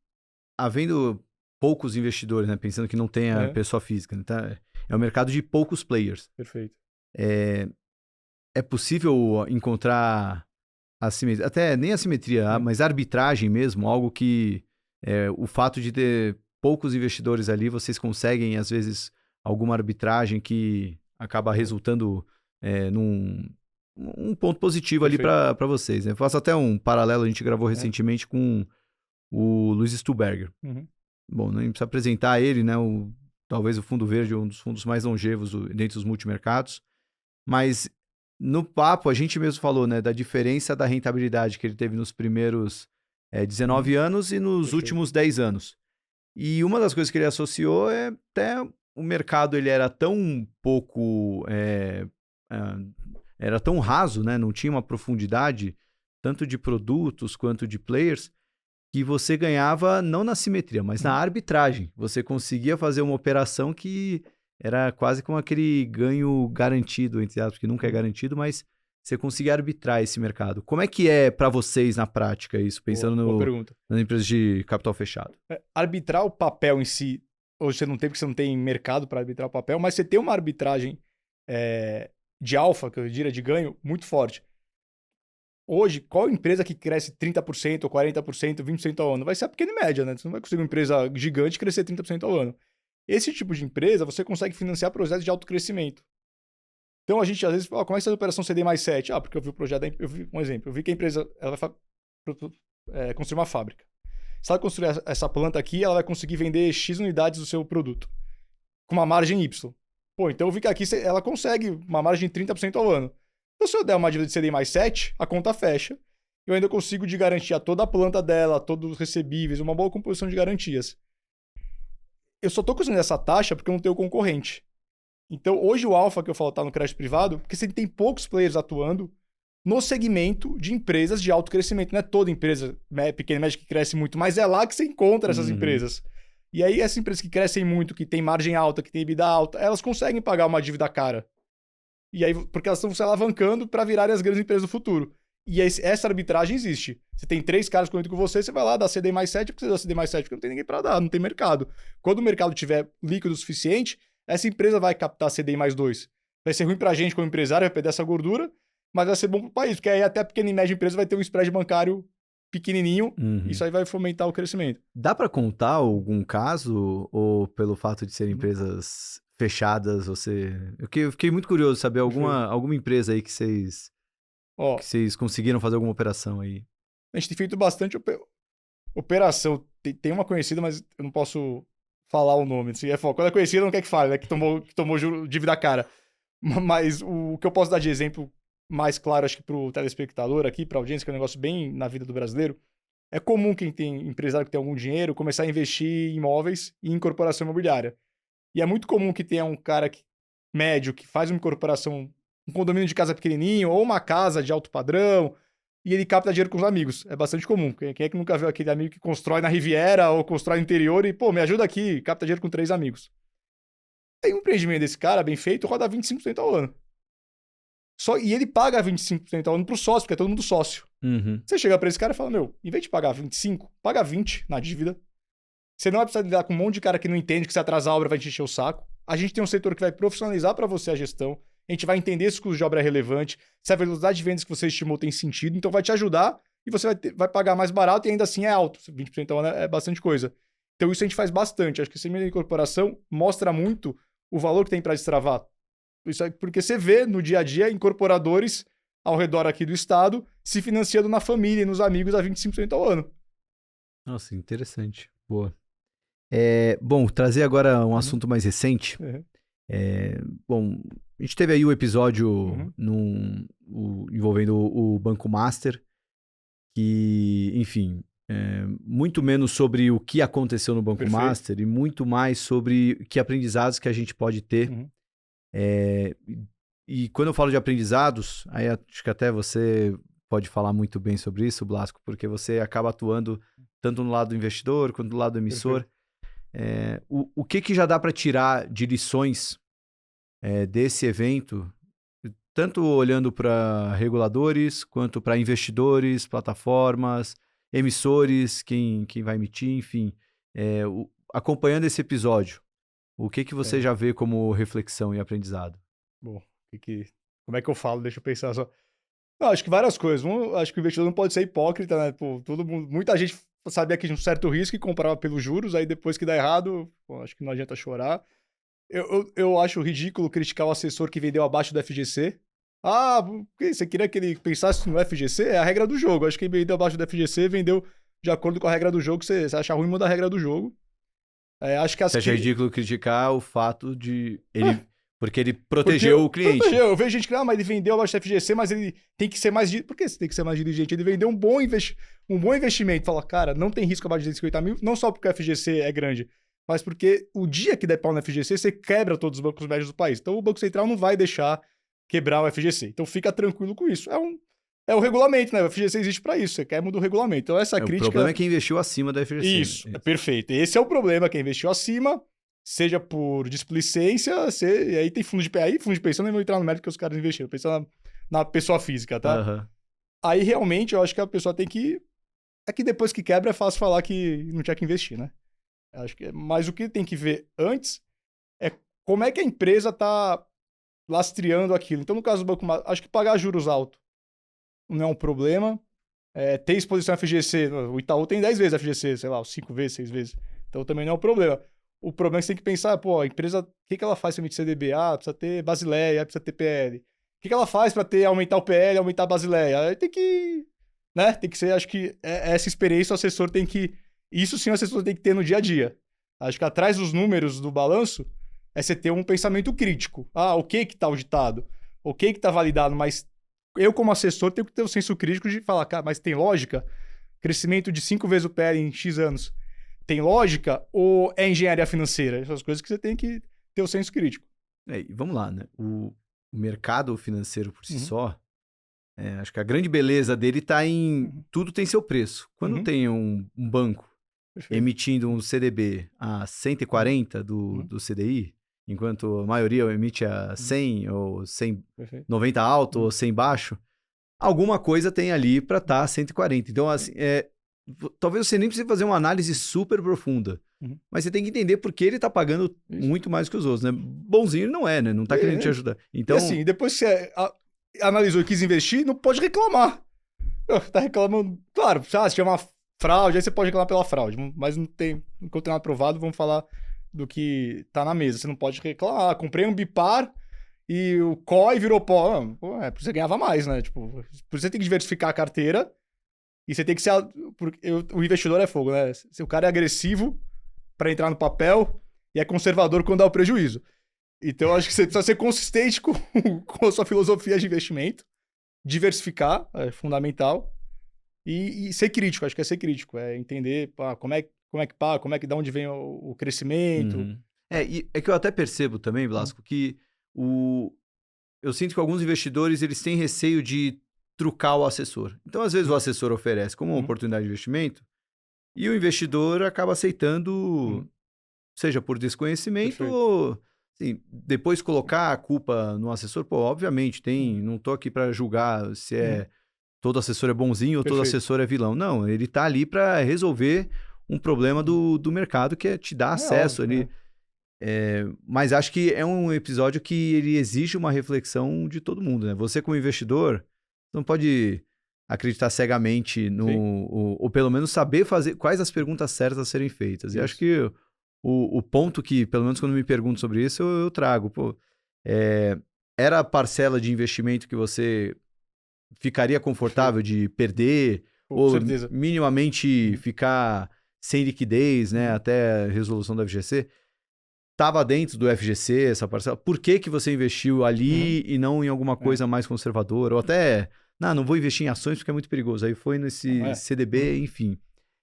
Speaker 2: havendo poucos investidores, né? Pensando que não tem a pessoa física, né? Tá? É um mercado de poucos players.
Speaker 3: Perfeito.
Speaker 2: É possível encontrar assimetria, até nem assimetria, mas arbitragem mesmo, algo que o fato de ter poucos investidores ali, vocês conseguem, às vezes, alguma arbitragem que acaba resultando num ponto positivo ali para vocês. Né? Eu faço até um paralelo, a gente gravou recentemente com o Luiz Stuhlberger. Bom, nem precisa apresentar ele, né? Talvez o Fundo Verde, um dos fundos mais longevos dentre os multimercados, mas no papo a gente mesmo falou, né, da diferença da rentabilidade que ele teve nos primeiros 19 anos e nos últimos 10 anos. E uma das coisas que ele associou é até o mercado, ele era tão pouco, era tão raso, né, não tinha uma profundidade, tanto de produtos quanto de players, que você ganhava não na simetria, mas na arbitragem. Você conseguia fazer uma operação que era quase como aquele ganho garantido, entre aspas, que nunca é garantido, mas você conseguia arbitrar esse mercado. Como é que é para vocês na prática isso, pensando nas empresas de capital fechado?
Speaker 3: Arbitrar o papel em si, hoje você não tem, porque você não tem mercado para arbitrar o papel, mas você tem uma arbitragem de alfa, que eu diria de ganho, muito forte. Hoje, qual empresa que cresce 30%, 40%, 20% ao ano? Vai ser a pequena e média, né? Você não vai conseguir uma empresa gigante crescer 30% ao ano. Esse tipo de empresa, você consegue financiar projetos de alto crescimento. Então, a gente, às vezes, fala, como é que está a operação CD mais 7? Porque eu vi o projeto, um exemplo, eu vi que a empresa ela vai construir uma fábrica. Se ela construir essa planta aqui, ela vai conseguir vender X unidades do seu produto, com uma margem Y. Pô, então eu vi que aqui ela consegue uma margem de 30% ao ano. Então, se eu der uma dívida de CDI mais 7, a conta fecha. Eu ainda consigo de garantir toda a planta dela, todos os recebíveis, uma boa composição de garantias. Eu só estou conseguindo essa taxa porque eu não tenho concorrente. Então, hoje o alfa que eu falo tá no crédito privado, porque você tem poucos players atuando no segmento de empresas de alto crescimento. Não é toda empresa pequena e média que cresce muito, mas é lá que você encontra essas empresas. E aí, essas empresas que crescem muito, que tem margem alta, que tem EBITDA alta, elas conseguem pagar uma dívida cara. E aí, porque elas estão se alavancando para virarem as grandes empresas do futuro. E essa arbitragem existe. Você tem 3 caras correndo com você vai lá, dá CDI mais 7, porque você dá CDI mais 7, porque não tem ninguém para dar, não tem mercado. Quando o mercado tiver líquido o suficiente, essa empresa vai captar CDI mais 2. Vai ser ruim pra gente como empresário, vai perder essa gordura, mas vai ser bom pro país, porque aí até a pequena e média empresa vai ter um spread bancário pequenininho, isso aí vai fomentar o crescimento.
Speaker 2: Dá para contar algum caso, ou pelo fato de serem empresas fechadas, eu fiquei muito curioso de saber alguma empresa aí que vocês conseguiram fazer alguma operação aí.
Speaker 3: A gente tem feito bastante operação. Tem uma conhecida, mas eu não posso falar o nome. Assim, quando é conhecida, não quer que fale, né? Que tomou dívida cara. Mas o que eu posso dar de exemplo mais claro, acho que pro telespectador aqui, pra audiência, que é um negócio bem na vida do brasileiro, é comum quem tem empresário que tem algum dinheiro começar a investir em imóveis e em incorporação imobiliária. E é muito comum que tenha um cara médio que faz uma incorporação, um condomínio de casa pequenininho ou uma casa de alto padrão, e ele capta dinheiro com os amigos. É bastante comum. Quem é que nunca viu aquele amigo que constrói na Riviera ou constrói no interior e, pô, me ajuda aqui, capta dinheiro com 3 amigos. Aí um empreendimento desse cara, bem feito, roda 25% ao ano. E ele paga 25% ao ano pro sócio, porque é todo mundo sócio. Você chega pra esse cara e fala, em vez de pagar 25, paga 20 na dívida. Você não vai precisar lidar com um monte de cara que não entende, que se atrasar a obra vai te encher o saco. A gente tem um setor que vai profissionalizar pra você a gestão. A gente vai entender se o custo de obra é relevante, se a velocidade de vendas que você estimou tem sentido, então vai te ajudar e você vai pagar mais barato e ainda assim é alto. 20% ao ano é bastante coisa. Então isso a gente faz bastante. Acho que esse meio de incorporação mostra muito o valor que tem para destravar. Isso é porque você vê no dia a dia incorporadores ao redor aqui do estado se financiando na família e nos amigos a 25% ao ano.
Speaker 2: Nossa, interessante. Boa. Bom, trazer agora um assunto mais recente. Bom, a gente teve aí o episódio envolvendo o Banco Master, que, enfim, muito menos sobre o que aconteceu no Banco Master e muito mais sobre que aprendizados que a gente pode ter. E quando eu falo de aprendizados, aí acho que até você pode falar muito bem sobre isso, Blasco, porque você acaba atuando tanto no lado do investidor quanto do lado do emissor. O que já dá para tirar de lições desse evento, tanto olhando para reguladores, quanto para investidores, plataformas, emissores, quem vai emitir, enfim, acompanhando esse episódio, o que você já vê como reflexão e aprendizado?
Speaker 3: Bom, como é que eu falo? Deixa eu pensar só. Não, acho que várias coisas. Acho que o investidor não pode ser hipócrita, né? Pô, muita gente sabia que tinha um certo risco e comprava pelos juros, aí depois que dá errado, acho que não adianta chorar. Eu acho ridículo criticar o assessor que vendeu abaixo do FGC. Você queria que ele pensasse no FGC? É a regra do jogo. Acho que quem vendeu abaixo do FGC vendeu de acordo com a regra do jogo. Você acha ruim, muda a regra do jogo. Acho que
Speaker 2: você acha ridículo criticar o fato de ele... Porque ele protegeu o cliente.
Speaker 3: Eu vejo gente que, mas ele vendeu abaixo do FGC, mas ele tem que ser mais... Por que você tem que ser mais diligente? Ele vendeu um bom investimento. Fala, cara, não tem risco abaixo de 250 mil, não só porque o FGC é grande, mas porque o dia que der pau no FGC, você quebra todos os bancos médios do país. Então o Banco Central não vai deixar quebrar o FGC. Então fica tranquilo com isso. É o regulamento, né? O FGC existe para isso. Você quer mudar o regulamento. Então essa crítica...
Speaker 2: O problema é quem investiu acima do FGC.
Speaker 3: Isso, é perfeito. Esse é o problema, quem investiu acima... Seja por displicência, e aí tem fundo de pensão, nem vou entrar no mérito que os caras investiram, pensando na pessoa física, tá? Aí realmente eu acho que a pessoa tem que... É que depois que quebra é fácil falar que não tinha que investir, né? Mas o que tem que ver antes é como é que a empresa tá lastreando aquilo. Então, no caso do Banco Master, acho que pagar juros altos não é um problema. Ter exposição a FGC, o Itaú tem 10 vezes a FGC, sei lá, 5 vezes, 6 vezes. Então também não é um problema. O problema é que você tem que pensar, a empresa, o que ela faz para emitir CDB? Precisa ter Basileia, precisa ter PL. O que ela faz para aumentar o PL, aumentar a Basileia? Aí tem que, né? Tem que ser, acho que essa experiência o assessor tem que... Isso sim o assessor tem que ter no dia a dia. Acho que atrás dos números do balanço é você ter um pensamento crítico. O que tá auditado? O que tá validado? Mas eu, como assessor, tenho que ter o senso crítico de falar, cara, mas tem lógica? Crescimento de 5 vezes o PL em X anos. Tem lógica ou é engenharia financeira? Essas coisas que você tem que ter o senso crítico.
Speaker 2: Vamos lá, né? O mercado financeiro por si só, acho que a grande beleza dele está em tudo tem seu preço. Quando tem um banco emitindo um CDB a 140 do CDI, enquanto a maioria emite a 100 ou 190 alto ou 100 baixo, alguma coisa tem ali para estar 140. Então, assim, talvez você nem precise fazer uma análise super profunda, mas você tem que entender por que ele tá pagando muito mais que os outros, né? Bonzinho ele não é, né? Não tá querendo te ajudar. Então,
Speaker 3: E assim, depois que você analisou e quis investir, não pode reclamar. Tá reclamando, claro, se tiver uma fraude, aí você pode reclamar pela fraude, mas não tem, enquanto tem nada provado, vamos falar do que tá na mesa. Você não pode reclamar, comprei um Bipar e o COI virou pó. Porque você ganhava mais, né? Tipo, por isso você tem que diversificar a carteira e você tem que ser... O investidor é fogo, né? Se o cara é agressivo para entrar no papel e é conservador quando dá o prejuízo. Então, eu acho que você precisa ser consistente com a sua filosofia de investimento, diversificar, é fundamental, e ser crítico. Acho que é ser crítico, é entender como é que da onde vem o crescimento.
Speaker 2: E é que eu até percebo também, Blasco, que eu sinto que alguns investidores eles têm receio de trucar o assessor. Então, às vezes, o assessor oferece como uma oportunidade de investimento e o investidor acaba aceitando, seja por desconhecimento
Speaker 3: Perfeito.
Speaker 2: ou assim, depois colocar a culpa no assessor. Pô, obviamente, não tô aqui para julgar se todo assessor é bonzinho ou todo
Speaker 3: Perfeito.
Speaker 2: assessor é vilão. Não, ele tá ali para resolver um problema do mercado que é te dar acesso ali. Mas acho que é um episódio que ele exige uma reflexão de todo mundo, né? Você como investidor não pode acreditar cegamente ou pelo menos saber fazer quais as perguntas certas a serem feitas. E acho que o ponto que, pelo menos quando me perguntam sobre isso, eu trago. Pô, era a parcela de investimento que você ficaria confortável de perder ou
Speaker 3: certeza.
Speaker 2: minimamente ficar sem liquidez, né? Até a resolução da FGC. Estava dentro do FGC essa parcela? Por que você investiu ali e não em alguma coisa mais conservadora? Ou até, não vou investir em ações porque é muito perigoso. Aí foi nesse CDB, enfim.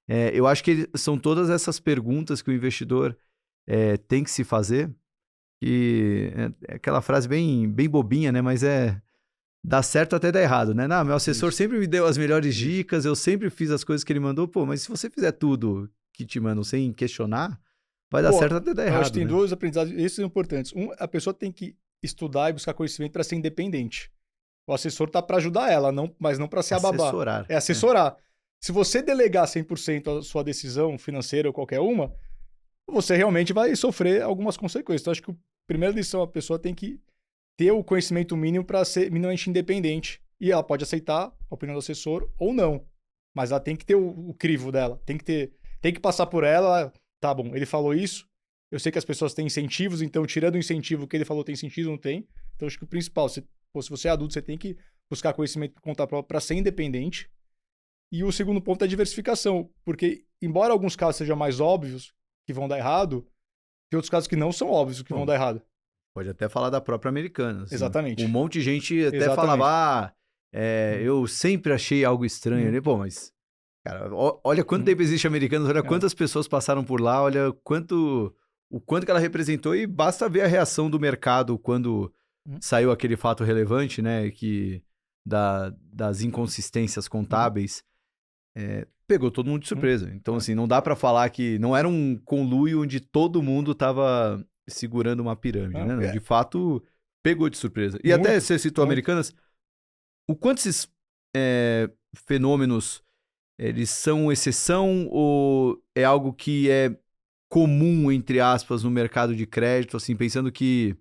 Speaker 2: Eu acho que são todas essas perguntas que o investidor tem que se fazer. E é aquela frase bem bobinha, né? Mas dá certo até dá errado, né? Meu assessor sempre me deu as melhores dicas, eu sempre fiz as coisas que ele mandou. Pô, mas se você fizer tudo que te mandam sem questionar, vai dar certo até dar errado.
Speaker 3: Eu acho que tem
Speaker 2: né?
Speaker 3: dois aprendizados, esses são importantes. A pessoa tem que estudar e buscar conhecimento para ser independente. O assessor tá para ajudar ela, mas não para se ababar.
Speaker 2: Assessorar.
Speaker 3: É assessorar. Se você delegar 100% a sua decisão financeira ou qualquer uma, você realmente vai sofrer algumas consequências. Então, acho que a primeira lição, a pessoa tem que ter o conhecimento mínimo para ser minimamente independente. E ela pode aceitar a opinião do assessor ou não. Mas ela tem que ter o crivo dela. Tem que passar por ela. Tá bom, ele falou isso. Eu sei que as pessoas têm incentivos, então tirando o incentivo que ele falou tem sentido, não tem. Então acho que o principal, se você é adulto, você tem que buscar conhecimento por conta própria para ser independente. E o segundo ponto é a diversificação, porque embora alguns casos sejam mais óbvios que vão dar errado, tem outros casos que não são óbvios que vão dar errado.
Speaker 2: Pode até falar da própria Americana. Assim.
Speaker 3: Exatamente.
Speaker 2: Um monte de gente até falava, eu sempre achei algo estranho. Né? Pô, mas, cara, olha quanto tempo existe Americanas, olha quantas pessoas passaram por lá, olha o quanto que ela representou e basta ver a reação do mercado quando saiu aquele fato relevante, né, das inconsistências contábeis, pegou todo mundo de surpresa. Então, assim, não dá pra falar que não era um conluio onde todo mundo tava segurando uma pirâmide, né? De fato, pegou de surpresa. E até você citou Americanas, o quanto esses fenômenos, eles são exceção ou é algo que é comum, entre aspas, no mercado de crédito, assim, pensando que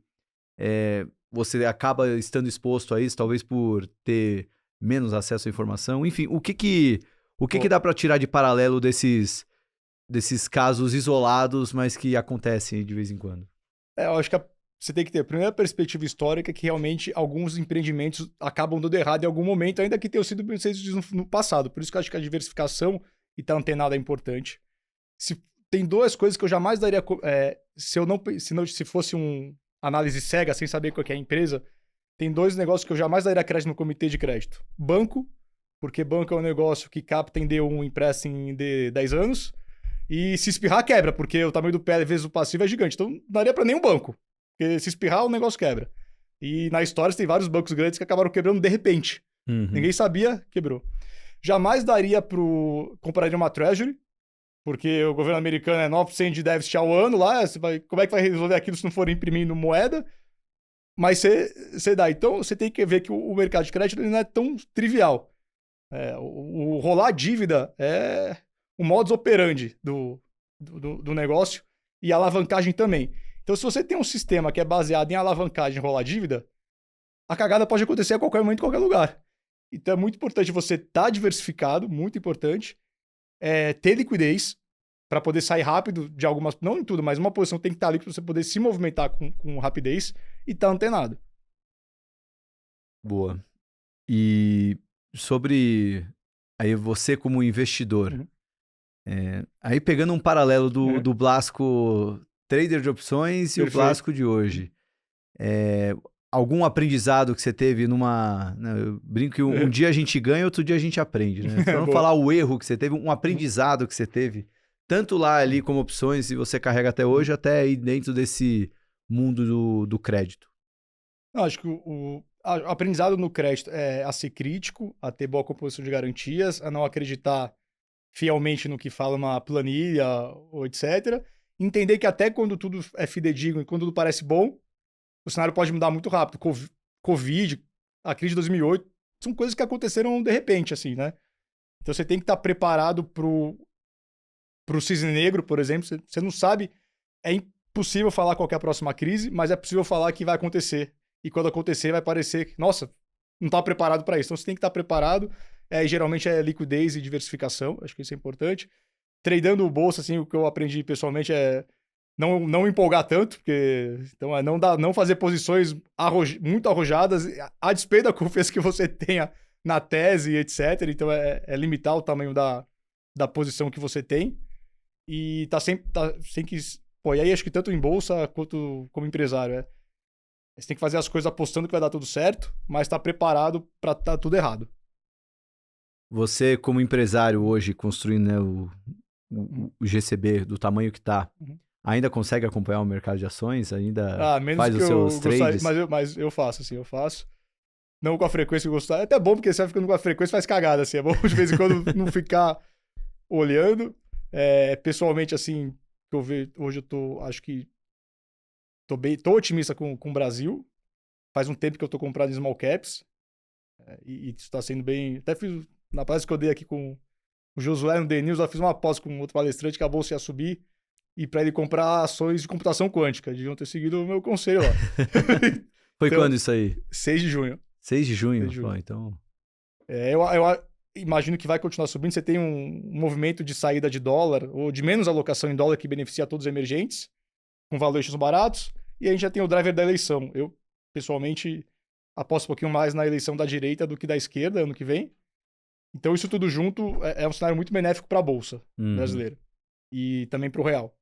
Speaker 2: você acaba estando exposto a isso, talvez por ter menos acesso à informação. Enfim, o que dá para tirar de paralelo desses casos isolados, mas que acontecem de vez em quando?
Speaker 3: Eu acho que você tem que ter a primeira perspectiva histórica que realmente alguns empreendimentos acabam dando errado em algum momento, ainda que tenham sido bem sucedidos no passado. Por isso que eu acho que a diversificação e estar antenado é importante. Tem duas coisas que eu jamais daria... se fosse uma análise cega, sem saber qual que é a empresa, tem dois negócios que eu jamais daria crédito no comitê de crédito. Banco, porque banco é um negócio que capta em D1 e empresta em 10 anos. E se espirrar, quebra, porque o tamanho do pé vezes o passivo é gigante. Então, não daria para nenhum banco. Porque se espirrar, o negócio quebra. E na história, tem vários bancos grandes que acabaram quebrando de repente. Ninguém sabia, quebrou. Jamais compraria uma Treasury, porque o governo americano é 9% de déficit ao ano lá. Como é que vai resolver aquilo se não for imprimindo moeda? Mas você dá. Então, você tem que ver que o mercado de crédito não é tão trivial. O rolar dívida o modus operandi do negócio e a alavancagem também. Então, se você tem um sistema que é baseado em alavancagem e rolar dívida, a cagada pode acontecer a qualquer momento, em qualquer lugar. Então, é muito importante você estar diversificado, muito importante, ter liquidez para poder sair rápido de algumas... Não em tudo, mas uma posição tem que estar ali para você poder se movimentar com rapidez e estar antenado.
Speaker 2: Boa. E sobre aí você como investidor, aí pegando um paralelo do Blasco trader de opções e
Speaker 3: Perfeito.
Speaker 2: o Blasco de hoje, algum aprendizado que você teve numa... né, eu brinco que um dia a gente ganha, outro dia a gente aprende, né? Pra não falar o erro que você teve, um aprendizado que você teve, tanto lá ali como opções, e você carrega até hoje, até aí dentro desse mundo do crédito.
Speaker 3: Eu acho que o aprendizado no crédito é a ser crítico, a ter boa composição de garantias, a não acreditar fielmente no que fala uma planilha ou etc. Entender que até quando tudo é fidedigno e quando tudo parece bom, o cenário pode mudar muito rápido. Covid, a crise de 2008, são coisas que aconteceram de repente, assim, né? Então você tem que estar preparado pro cisne negro, por exemplo. Você não sabe, é impossível falar qual que é a próxima crise, mas é possível falar que vai acontecer. E quando acontecer, vai parecer que, nossa, não estava preparado para isso. Então você tem que estar preparado. Geralmente é liquidez e diversificação, acho que isso é importante. Tradando bolsa, assim, o que eu aprendi pessoalmente é não empolgar tanto, porque então não fazer posições muito arrojadas, a despeito da confiança que você tenha na tese, etc. Então é limitar o tamanho da posição que você tem. E sem que... Pô, e aí acho que tanto em bolsa quanto como empresário, você tem que fazer as coisas apostando que vai dar tudo certo, mas tá preparado para dar tudo errado.
Speaker 2: Você, como empresário hoje, construindo, né, o GCB do tamanho que tá, ainda consegue acompanhar o mercado de ações? Ainda faz os seus trades?
Speaker 3: Mas eu faço, assim, eu faço. Não com a frequência que eu gostaria. É até bom, porque você vai ficando com a frequência, faz cagada, assim. É bom de vez em quando não ficar olhando. Pessoalmente, assim, eu vejo, hoje eu acho que tô otimista com o Brasil. Faz um tempo que eu tô comprado em small caps. E isso tá sendo bem... Até fiz, na palestra que eu dei aqui com o Josué no The News, eu fiz uma aposta com outro palestrante que a bolsa ia subir e para ele comprar ações de computação quântica. Deviam ter seguido o meu conselho lá.
Speaker 2: Foi
Speaker 3: então,
Speaker 2: quando isso aí?
Speaker 3: 6 de junho.
Speaker 2: 6 de junho?
Speaker 3: 6 de junho.
Speaker 2: Pô, então...
Speaker 3: eu imagino que vai continuar subindo. Você tem um movimento de saída de dólar ou de menos alocação em dólar que beneficia todos os emergentes, com valuations baratos. E a gente já tem o driver da eleição. Eu, pessoalmente, aposto um pouquinho mais na eleição da direita do que da esquerda ano que vem. Então, isso tudo junto é um cenário muito benéfico para a Bolsa brasileira. E também para o real.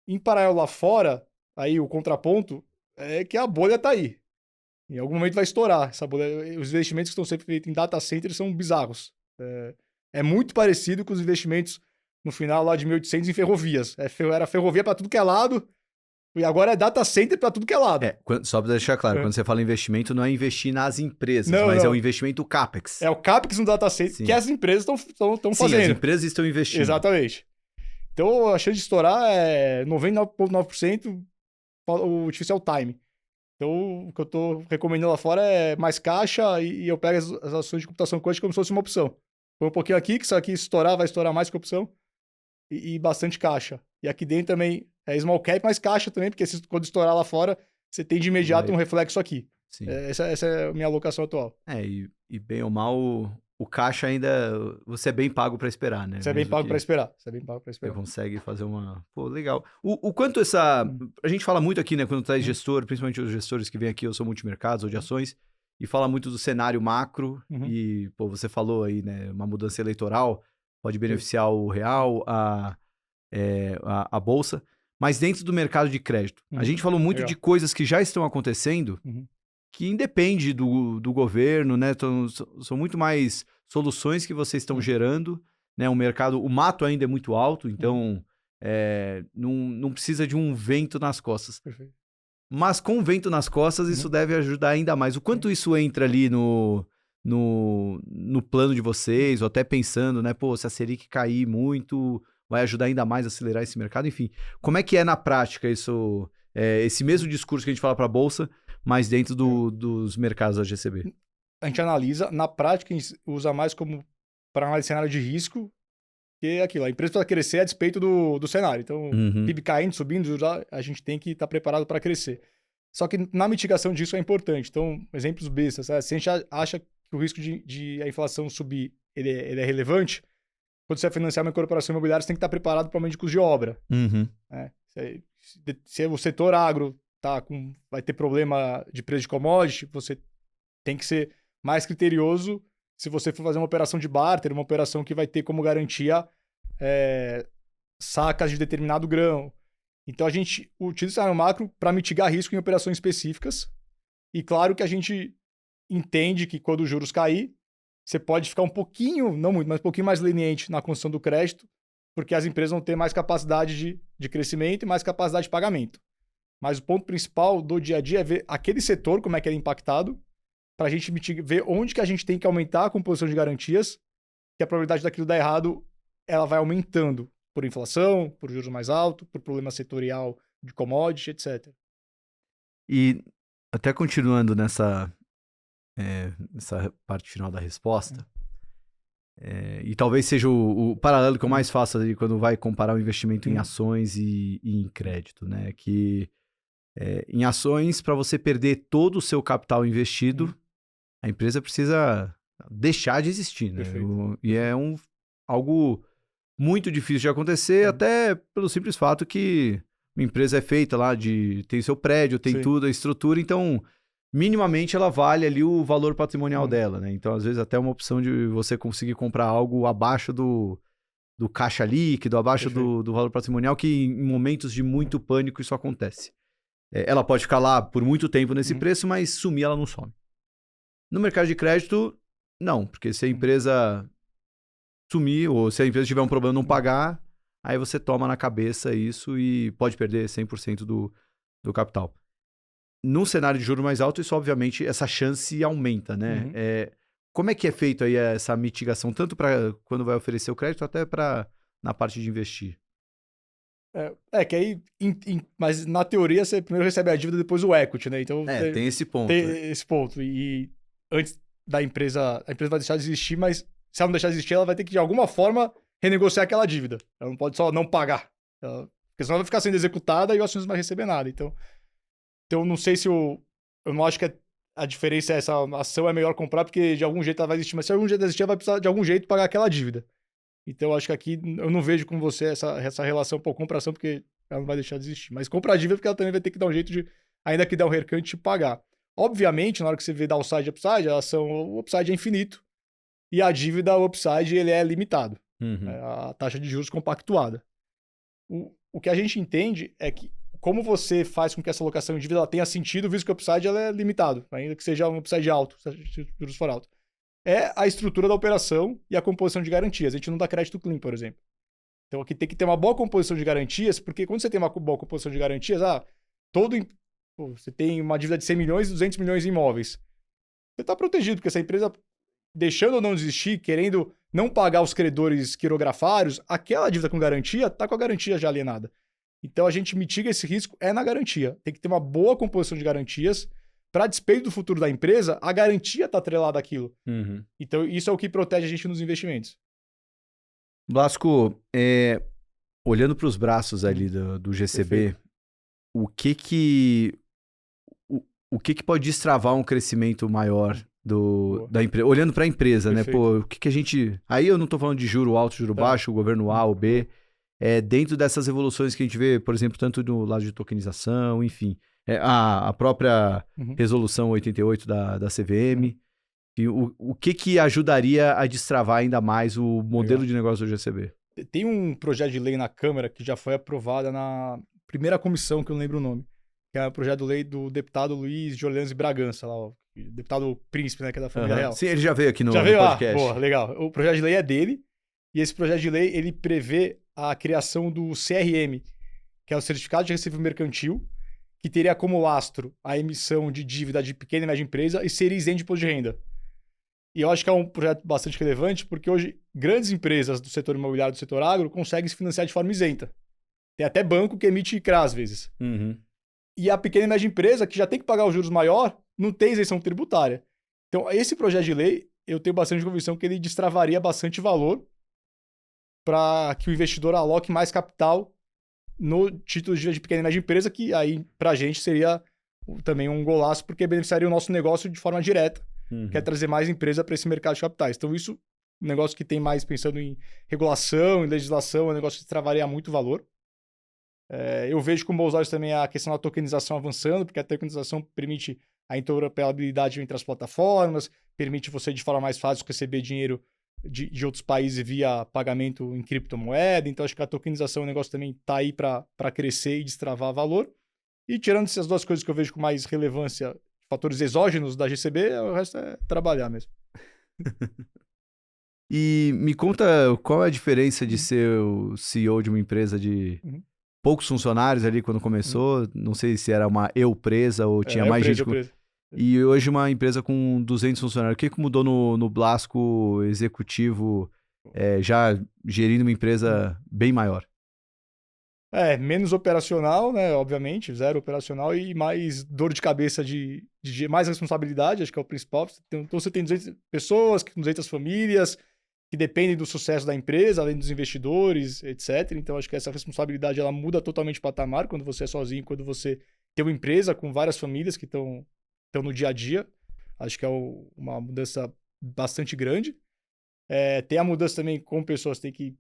Speaker 3: Em paralelo lá fora, aí o contraponto é que a bolha tá aí. Em algum momento vai estourar essa bolha. Os investimentos que estão sendo feitos em data centers são bizarros. É muito parecido com os investimentos no final lá de 1800 em ferrovias. Era ferrovia para tudo que é lado. E agora é data center para tudo que é lado.
Speaker 2: Só para deixar claro, quando você fala investimento, não é investir nas empresas, mas é o investimento CAPEX.
Speaker 3: É o CAPEX no data center que as empresas estão fazendo.
Speaker 2: Sim, as empresas estão investindo.
Speaker 3: Exatamente. Então, a chance de estourar é 99,9%, o difícil é o time. Então, o que eu tô recomendando lá fora é mais caixa e eu pego as ações de computação quântica como se fosse uma opção. Põe um pouquinho aqui, que isso aqui estourar, vai estourar mais que opção. E bastante caixa. E aqui dentro também é small cap, mas caixa também, porque quando estourar lá fora, você tem de imediato um reflexo aqui. Essa é a minha alocação atual.
Speaker 2: E bem ou mal, o caixa ainda... Você é bem pago para esperar, né?
Speaker 3: Você é bem pago para esperar. Você
Speaker 2: consegue fazer uma... Pô, legal. O quanto essa... A gente fala muito aqui, né? Quando traz gestor, principalmente os gestores que vêm aqui, ou são multimercados ou de ações, e fala muito do cenário macro. E, pô, você falou aí, né? Uma mudança eleitoral pode beneficiar o real, a bolsa. Mas dentro do mercado de crédito, a gente falou muito de coisas que já estão acontecendo, que independe do governo, né? São muito mais soluções que vocês estão gerando, né? O mato ainda é muito alto, então não precisa de um vento nas costas.
Speaker 3: Perfeito.
Speaker 2: Mas com vento nas costas, isso deve ajudar ainda mais. O quanto isso entra ali no plano de vocês, ou até pensando, né? Pô, se a Selic cair muito, vai ajudar ainda mais a acelerar esse mercado. Enfim, como é que é na prática isso, esse mesmo discurso que a gente fala para a Bolsa, mas dentro dos mercados da GCB?
Speaker 3: A gente analisa, na prática a gente usa mais como para análise de cenário de risco, Porque é aquilo, a empresa precisa crescer a despeito do cenário. Então, PIB caindo, subindo, a gente tem que estar preparado para crescer. Só que na mitigação disso é importante. Então, exemplos bestas. Se a gente acha que o risco de a inflação subir ele é relevante, quando você vai financiar uma incorporação imobiliária, você tem que estar preparado para o aumento de custo de obra. Né? Se o setor agro vai ter problema de preço de commodity, você tem que ser mais criterioso se você for fazer uma operação de barter, uma operação que vai ter como garantia sacas de determinado grão. Então, a gente utiliza o cenário macro para mitigar risco em operações específicas. E claro que a gente entende que quando os juros cair, você pode ficar um pouquinho, não muito, mas um pouquinho mais leniente na construção do crédito, porque as empresas vão ter mais capacidade de crescimento e mais capacidade de pagamento. Mas o ponto principal do dia a dia é ver aquele setor, como é que ele é impactado, para a gente ver onde que a gente tem que aumentar a composição de garantias, que a probabilidade daquilo dar errado, ela vai aumentando por inflação, por juros mais altos, por problema setorial de commodity, etc.
Speaker 2: E até continuando nessa parte final da resposta, e talvez seja o paralelo que eu mais faço ali quando vai comparar o investimento em ações e em crédito, né? Que em ações, para você perder todo o seu capital investido, a empresa precisa deixar de existir, né? E é algo muito difícil de acontecer, até pelo simples fato que uma empresa é feita lá tem seu prédio, tem tudo, a estrutura, então minimamente ela vale ali o valor patrimonial dela, né? Então, às vezes, até uma opção de você conseguir comprar algo abaixo do caixa líquido, abaixo do valor patrimonial, que em momentos de muito pânico isso acontece. Ela pode ficar lá por muito tempo nesse preço, mas sumir ela não some. No mercado de crédito, não, porque se a empresa sumir, ou se a empresa tiver um problema não pagar, aí você toma na cabeça isso e pode perder 100% do capital. Num cenário de juros mais alto, isso obviamente, essa chance aumenta, né? Como é que é feito aí essa mitigação, tanto para quando vai oferecer o crédito, até para na parte de investir?
Speaker 3: Que aí, mas na teoria, você primeiro recebe a dívida, depois o equity, né? Então,
Speaker 2: tem esse ponto.
Speaker 3: Tem esse ponto. E antes a empresa vai deixar de existir, mas se ela não deixar de existir, ela vai ter que, de alguma forma, renegociar aquela dívida. Ela não pode só não pagar. Porque senão ela vai ficar sendo executada e o acionista não vai receber nada. Então não sei se eu não acho que a diferença é essa ação é melhor comprar, porque de algum jeito ela vai existir, mas se algum jeito existir, ela vai precisar de algum jeito pagar aquela dívida. Então, eu acho que aqui eu não vejo com você essa relação, compra ação, porque ela não vai deixar de existir. Mas compra a dívida, porque ela também vai ter que dar um jeito de, ainda que der um haircut, de pagar. Obviamente, na hora que você vê downside e upside, o upside é infinito. E a dívida, o upside, ele é limitado. A taxa de juros compactuada. O que a gente entende é que como você faz com que essa alocação de dívida ela tenha sentido, visto que o upside ela é limitado, ainda que seja um upside alto, se os juros for alto. É a estrutura da operação e a composição de garantias. A gente não dá crédito clean, por exemplo. Então aqui tem que ter uma boa composição de garantias, porque quando você tem uma boa composição de garantias, você tem uma dívida de 100 milhões e 200 milhões em imóveis. Você está protegido, porque essa empresa, deixando ou não existir, querendo não pagar os credores quirografários, aquela dívida com garantia está com a garantia já alienada. Então a gente mitiga esse risco na garantia. Tem que ter uma boa composição de garantias. Para despeito do futuro da empresa, a garantia está atrelada àquilo. Então, isso é o que protege a gente nos investimentos.
Speaker 2: Blasco, olhando para os braços ali do GCB, o que pode destravar um crescimento maior da empresa? Olhando para a empresa, né? Pô, o que a gente... Aí eu não estou falando de juro alto, juro baixo, governo A ou B. Dentro dessas evoluções que a gente vê, por exemplo, tanto do lado de tokenização, enfim... a própria resolução 88 da CVM. E o que ajudaria a destravar ainda mais o modelo de negócio do GCB?
Speaker 3: Tem um projeto de lei na Câmara que já foi aprovada na primeira comissão, que eu não lembro o nome, que é o projeto de lei do deputado Luiz de Orleans e Bragança, lá, o deputado príncipe, né, que é da família real.
Speaker 2: Sim, ele já veio aqui no
Speaker 3: podcast. Boa, legal. O projeto de lei é dele, e esse projeto de lei ele prevê a criação do CRM, que é o Certificado de Recebível Mercantil, que teria como lastro a emissão de dívida de pequena e média empresa e seria isento de imposto de renda. E eu acho que é um projeto bastante relevante, porque hoje grandes empresas do setor imobiliário, do setor agro, conseguem se financiar de forma isenta. Tem até banco que emite CRA às vezes. E a pequena e média empresa, que já tem que pagar os juros maior, não tem isenção tributária. Então, esse projeto de lei, eu tenho bastante convicção que ele destravaria bastante valor para que o investidor aloque mais capital no título de pequena e média empresa, que aí para a gente seria também um golaço, porque beneficiaria o nosso negócio de forma direta, que é trazer mais empresa para esse mercado de capitais. Então isso, um negócio que tem mais pensando em regulação, em legislação, é um negócio que travaria muito valor. Eu vejo com bons olhos também a questão da tokenização avançando, porque a tokenização permite a interoperabilidade entre as plataformas, permite você de forma mais fácil receber dinheiro de outros países via pagamento em criptomoeda. Então acho que a tokenização é um negócio que também está aí para crescer e destravar valor. E tirando essas duas coisas que eu vejo com mais relevância, fatores exógenos da GCB, o resto é trabalhar mesmo.
Speaker 2: E me conta qual é a diferença de ser o CEO de uma empresa de poucos funcionários ali quando começou. Não sei se era uma eu-presa ou tinha mais gente. E hoje uma empresa com 200 funcionários. O que mudou no Blasco executivo, já gerindo uma empresa bem maior?
Speaker 3: Menos operacional, né? Obviamente, zero operacional e mais dor de cabeça de mais responsabilidade, acho que é o principal. Então você tem 200 pessoas, 200 famílias que dependem do sucesso da empresa, além dos investidores, etc. Então acho que essa responsabilidade ela muda totalmente de patamar quando você é sozinho, quando você tem uma empresa com várias famílias que estão no dia a dia. Acho que é uma mudança bastante grande. Tem a mudança também com pessoas, tem que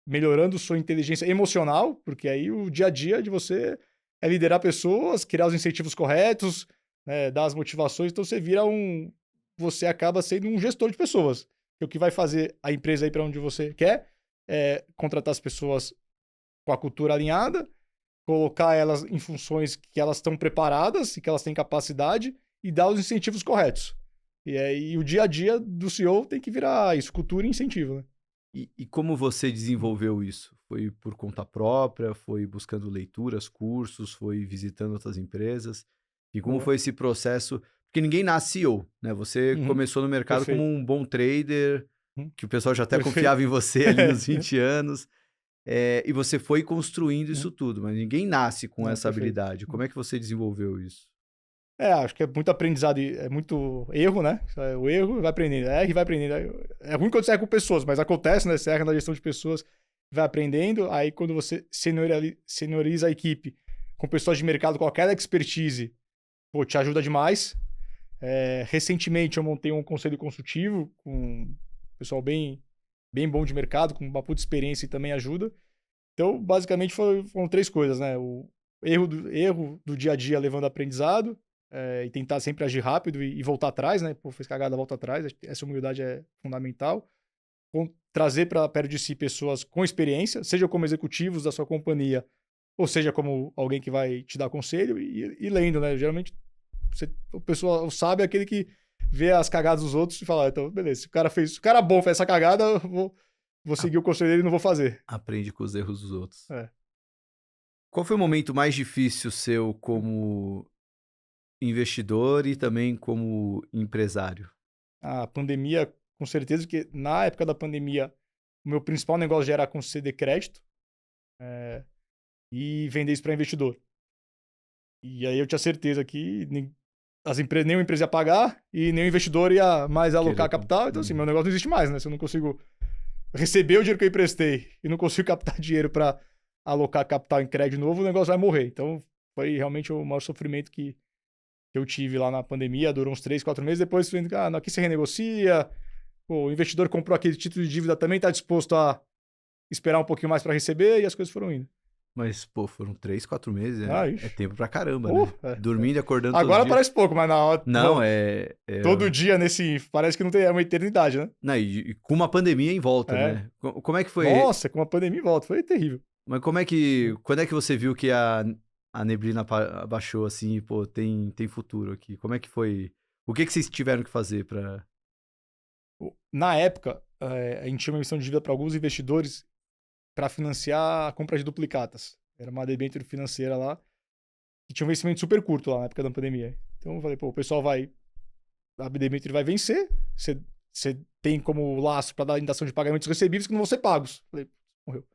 Speaker 3: melhorando sua inteligência emocional, porque aí o dia a dia de você é liderar pessoas, criar os incentivos corretos, né, dar as motivações, então você acaba sendo um gestor de pessoas. E o que vai fazer a empresa ir para onde você quer é contratar as pessoas com a cultura alinhada, colocar elas em funções que elas estão preparadas e que elas têm capacidade e dar os incentivos corretos. E aí o dia a dia do CEO tem que virar isso, cultura e incentivo, né?
Speaker 2: E como você desenvolveu isso? Foi por conta própria? Foi buscando leituras, cursos? Foi visitando outras empresas? E como foi esse processo? Porque ninguém nasce CEO, né? Você começou no mercado como um bom trader, que o pessoal já até confiava em você ali nos 20 anos. E você foi construindo isso tudo, mas ninguém nasce com essa habilidade. Como é que você desenvolveu isso?
Speaker 3: Acho que é muito aprendizado e é muito erro, né? O erro vai aprendendo, erra e vai aprendendo. É ruim quando você erra com pessoas, mas acontece, né? Você erra na gestão de pessoas, vai aprendendo. Aí quando você senioriza a equipe com pessoas de mercado com aquela expertise, te ajuda demais. Recentemente eu montei um conselho consultivo com um pessoal bem bom de mercado, com uma puta experiência e também ajuda. Então, basicamente foram 3 coisas, né? O erro do dia a dia levando aprendizado, e tentar sempre agir rápido e voltar atrás, né? Fez cagada, volta atrás. Essa humildade é fundamental. Trazer para perto de si pessoas com experiência, seja como executivos da sua companhia, ou seja como alguém que vai te dar conselho e lendo, né? Geralmente, o pessoal sabe aquele que vê as cagadas dos outros e fala, então, beleza, se o cara bom fez essa cagada, eu vou seguir o conselho dele e não vou fazer.
Speaker 2: Aprende com os erros dos outros. Qual foi o momento mais difícil seu como investidor e também como empresário?
Speaker 3: A pandemia, com certeza, que na época da pandemia, o meu principal negócio já era conceder crédito e vender isso para investidor. E aí eu tinha certeza que nenhuma empresa ia pagar e nenhum investidor ia mais alocar capital. Então, assim, meu negócio não existe mais, né? Se eu não consigo receber o dinheiro que eu emprestei e não consigo captar dinheiro para alocar capital em crédito novo, o negócio vai morrer. Então, foi realmente o maior sofrimento que eu tive lá na pandemia, durou uns 3, 4 meses, depois aqui você renegocia, o investidor comprou aquele título de dívida também, está disposto a esperar um pouquinho mais para receber, e as coisas foram indo.
Speaker 2: Mas, foram 3, 4 meses, é tempo pra caramba, né? Dormindo e acordando
Speaker 3: agora
Speaker 2: todo dia.
Speaker 3: Parece pouco, mas na hora...
Speaker 2: Não,
Speaker 3: todo dia parece que não tem uma eternidade, né?
Speaker 2: Não, e com uma pandemia em volta, né? Como é que foi?
Speaker 3: Nossa, com uma pandemia em volta, foi terrível.
Speaker 2: Mas quando é que você viu que a neblina abaixou assim, tem futuro aqui? Como é que foi? O que vocês tiveram que fazer para...
Speaker 3: Na época, a gente tinha uma emissão de dívida para alguns investidores para financiar a compra de duplicatas. Era uma debênture financeira lá, que tinha um vencimento super curto lá na época da pandemia. Então eu falei, o pessoal a debênture vai vencer, você tem como laço para dar indação de pagamentos recebíveis que não vão ser pagos. Falei, morreu.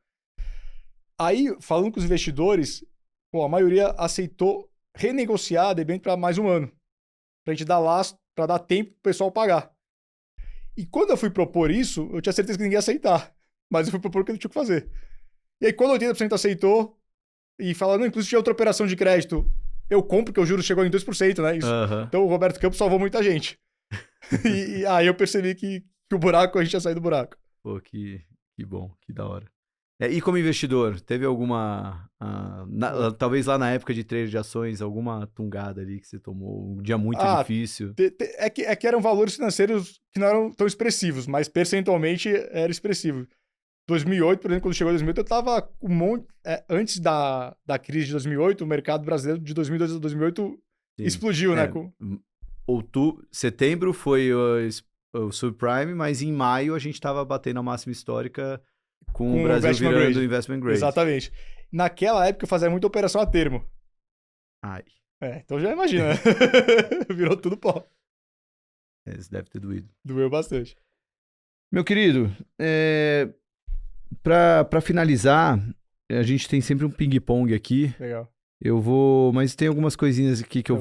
Speaker 3: Aí, falando com os investidores, a maioria aceitou renegociar a debênture para mais um ano. Pra gente dar laço, para dar tempo pro pessoal pagar. E quando eu fui propor isso, eu tinha certeza que ninguém ia aceitar. mas eu fui propor o que eu tinha que fazer. E aí, quando 80% aceitou, e falaram, não, inclusive tinha outra operação de crédito, eu compro, porque o juros chegou em 2%, né? Isso. Então o Roberto Campos salvou muita gente. E aí eu percebi que o buraco, a gente ia sair do buraco.
Speaker 2: Pô, que bom, que da hora. E como investidor, teve alguma, talvez lá na época de trade de ações, alguma tungada ali que você tomou, um dia muito difícil?
Speaker 3: É que eram valores financeiros que não eram tão expressivos, mas percentualmente era expressivo. 2008, por exemplo, quando chegou em 2008, eu tava antes da crise de 2008, o mercado brasileiro de 2002 a 2008 explodiu, né?
Speaker 2: Setembro foi o subprime, mas em maio a gente tava batendo a máxima histórica com o Brasil virando investment grade.
Speaker 3: Exatamente. Naquela época eu fazia muita operação a termo.
Speaker 2: Ai.
Speaker 3: Então já imagina, né? Virou tudo pó.
Speaker 2: Isso deve ter doído.
Speaker 3: Doeu bastante.
Speaker 2: Meu querido, Pra finalizar, a gente tem sempre um ping-pong aqui.
Speaker 3: Legal.
Speaker 2: Mas tem algumas coisinhas aqui que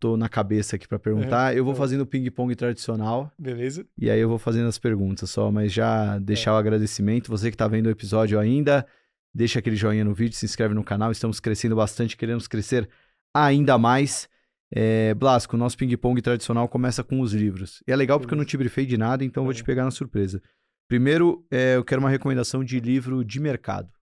Speaker 2: tô na cabeça aqui pra perguntar. Eu vou fazendo o ping-pong tradicional.
Speaker 3: Beleza.
Speaker 2: E aí eu vou fazendo as perguntas só, mas já deixar o agradecimento. Você que tá vendo o episódio ainda, deixa aquele joinha no vídeo, se inscreve no canal. Estamos crescendo bastante, queremos crescer ainda mais. Blasco, o nosso ping-pong tradicional começa com os livros. E é legal porque eu não te brifei de nada, então vou te pegar na surpresa. Primeiro, eu quero uma recomendação de livro de mercado.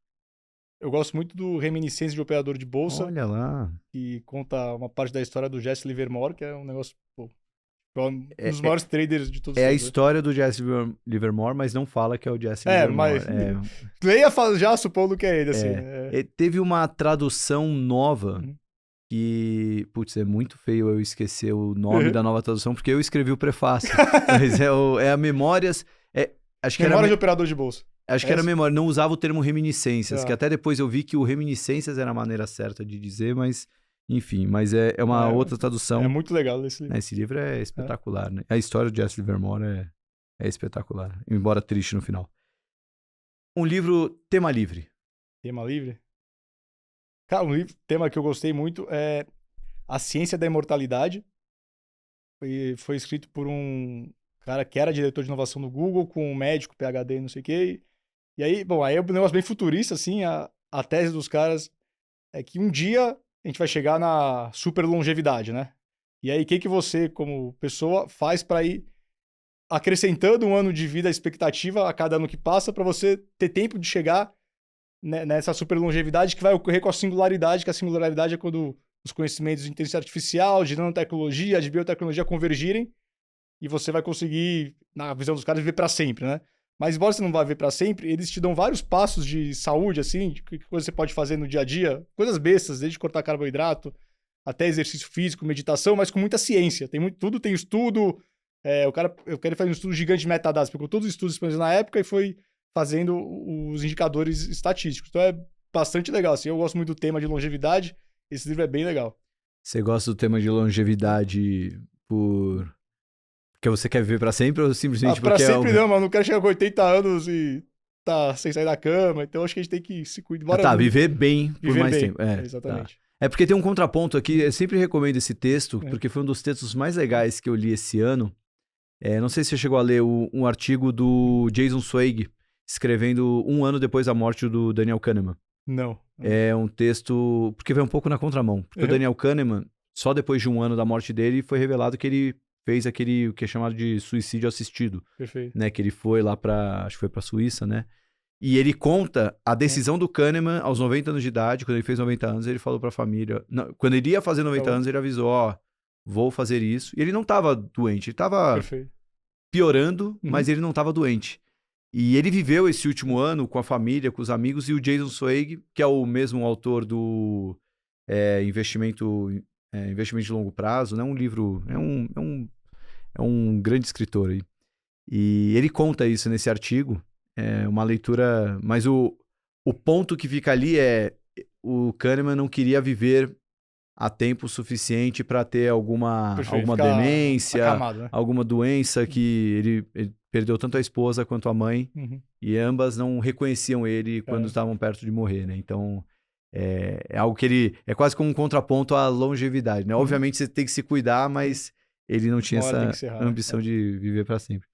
Speaker 3: Eu gosto muito do Reminiscências de Operador de Bolsa.
Speaker 2: Olha lá.
Speaker 3: Que conta uma parte da história do Jesse Livermore, que é um negócio, um dos maiores traders de todos os tempos.
Speaker 2: É a história do Jesse Livermore, mas não fala que é o Jesse Livermore.
Speaker 3: Leia já supondo que é ele, assim.
Speaker 2: Teve uma tradução nova que, putz, é muito feio eu esquecer o nome da nova tradução, porque eu escrevi o prefácio. Mas é a Memórias... Acho que
Speaker 3: Memória de Operador de Bolsa.
Speaker 2: Acho que era memória, não usava o termo reminiscências, que até depois eu vi que o reminiscências era a maneira certa de dizer, mas enfim, mas é uma outra tradução.
Speaker 3: É muito legal esse livro.
Speaker 2: Esse livro é espetacular, né? A história do Jesse Livermore é espetacular, embora triste no final. Um livro tema livre.
Speaker 3: Tema livre? Cara, tema que eu gostei muito é A Ciência da Imortalidade. Foi escrito por um cara que era diretor de inovação no Google, com um médico, PhD, não sei o quê. E aí, aí é um negócio bem futurista, assim, a tese dos caras é que um dia a gente vai chegar na super longevidade, né? E aí, o que você, como pessoa, faz para ir acrescentando um ano de vida, expectativa a cada ano que passa, para você ter tempo de chegar, né, nessa super longevidade que vai ocorrer com a singularidade, que a singularidade é quando os conhecimentos de inteligência artificial, de nanotecnologia, de biotecnologia convergirem, e você vai conseguir, na visão dos caras, viver para sempre, né? Mas embora você não vá viver para sempre, eles te dão vários passos de saúde, assim, de que você pode fazer no dia a dia, coisas bestas, desde cortar carboidrato até exercício físico, meditação, mas com muita ciência. Tudo tem estudo. Eu quero fazer um estudo gigante de metadados, pegou todos os estudos disponíveis na época e foi fazendo os indicadores estatísticos. Então é bastante legal, assim. Eu gosto muito do tema de longevidade. Esse livro é bem legal.
Speaker 2: Você gosta do tema de longevidade porque você quer viver pra sempre ou simplesmente porque
Speaker 3: pra sempre não, mas não quero chegar com 80 anos e tá sem sair da cama. Então acho que a gente tem que se cuidar.
Speaker 2: Viver bem por mais tempo.
Speaker 3: Exatamente.
Speaker 2: É porque tem um contraponto aqui, eu sempre recomendo esse texto, porque foi um dos textos mais legais que eu li esse ano. Não sei se você chegou a ler um artigo do Jason Zweig, escrevendo 1 ano depois da morte do Daniel Kahneman.
Speaker 3: Não.
Speaker 2: É um texto, porque vai um pouco na contramão. Porque o Daniel Kahneman, só depois de 1 ano da morte dele, foi revelado que ele fez o que é chamado de suicídio assistido.
Speaker 3: Perfeito.
Speaker 2: Né? Que ele foi lá acho que foi pra Suíça, né? E ele conta a decisão do Kahneman aos 90 anos de idade. Quando ele fez 90 anos, ele falou pra família... Não, quando ele ia fazer 90 anos, ele avisou, vou fazer isso. E ele não tava doente, ele tava piorando, mas ele não tava doente. E ele viveu esse último ano com a família, com os amigos, e o Jason Zweig, que é o mesmo autor do investimento de longo prazo, né? Um livro... É um grande escritor aí. E ele conta isso nesse artigo. É uma leitura... Mas o ponto que fica ali o Kahneman não queria viver a tempo suficiente para ter alguma demência,
Speaker 3: acamado, né?
Speaker 2: alguma doença que ele perdeu tanto a esposa quanto a mãe. E ambas não reconheciam ele quando estavam perto de morrer, né? Então, é algo que ele... É quase como um contraponto à longevidade, né? Obviamente, você tem que se cuidar, mas ele não tinha essa ambição de viver para sempre.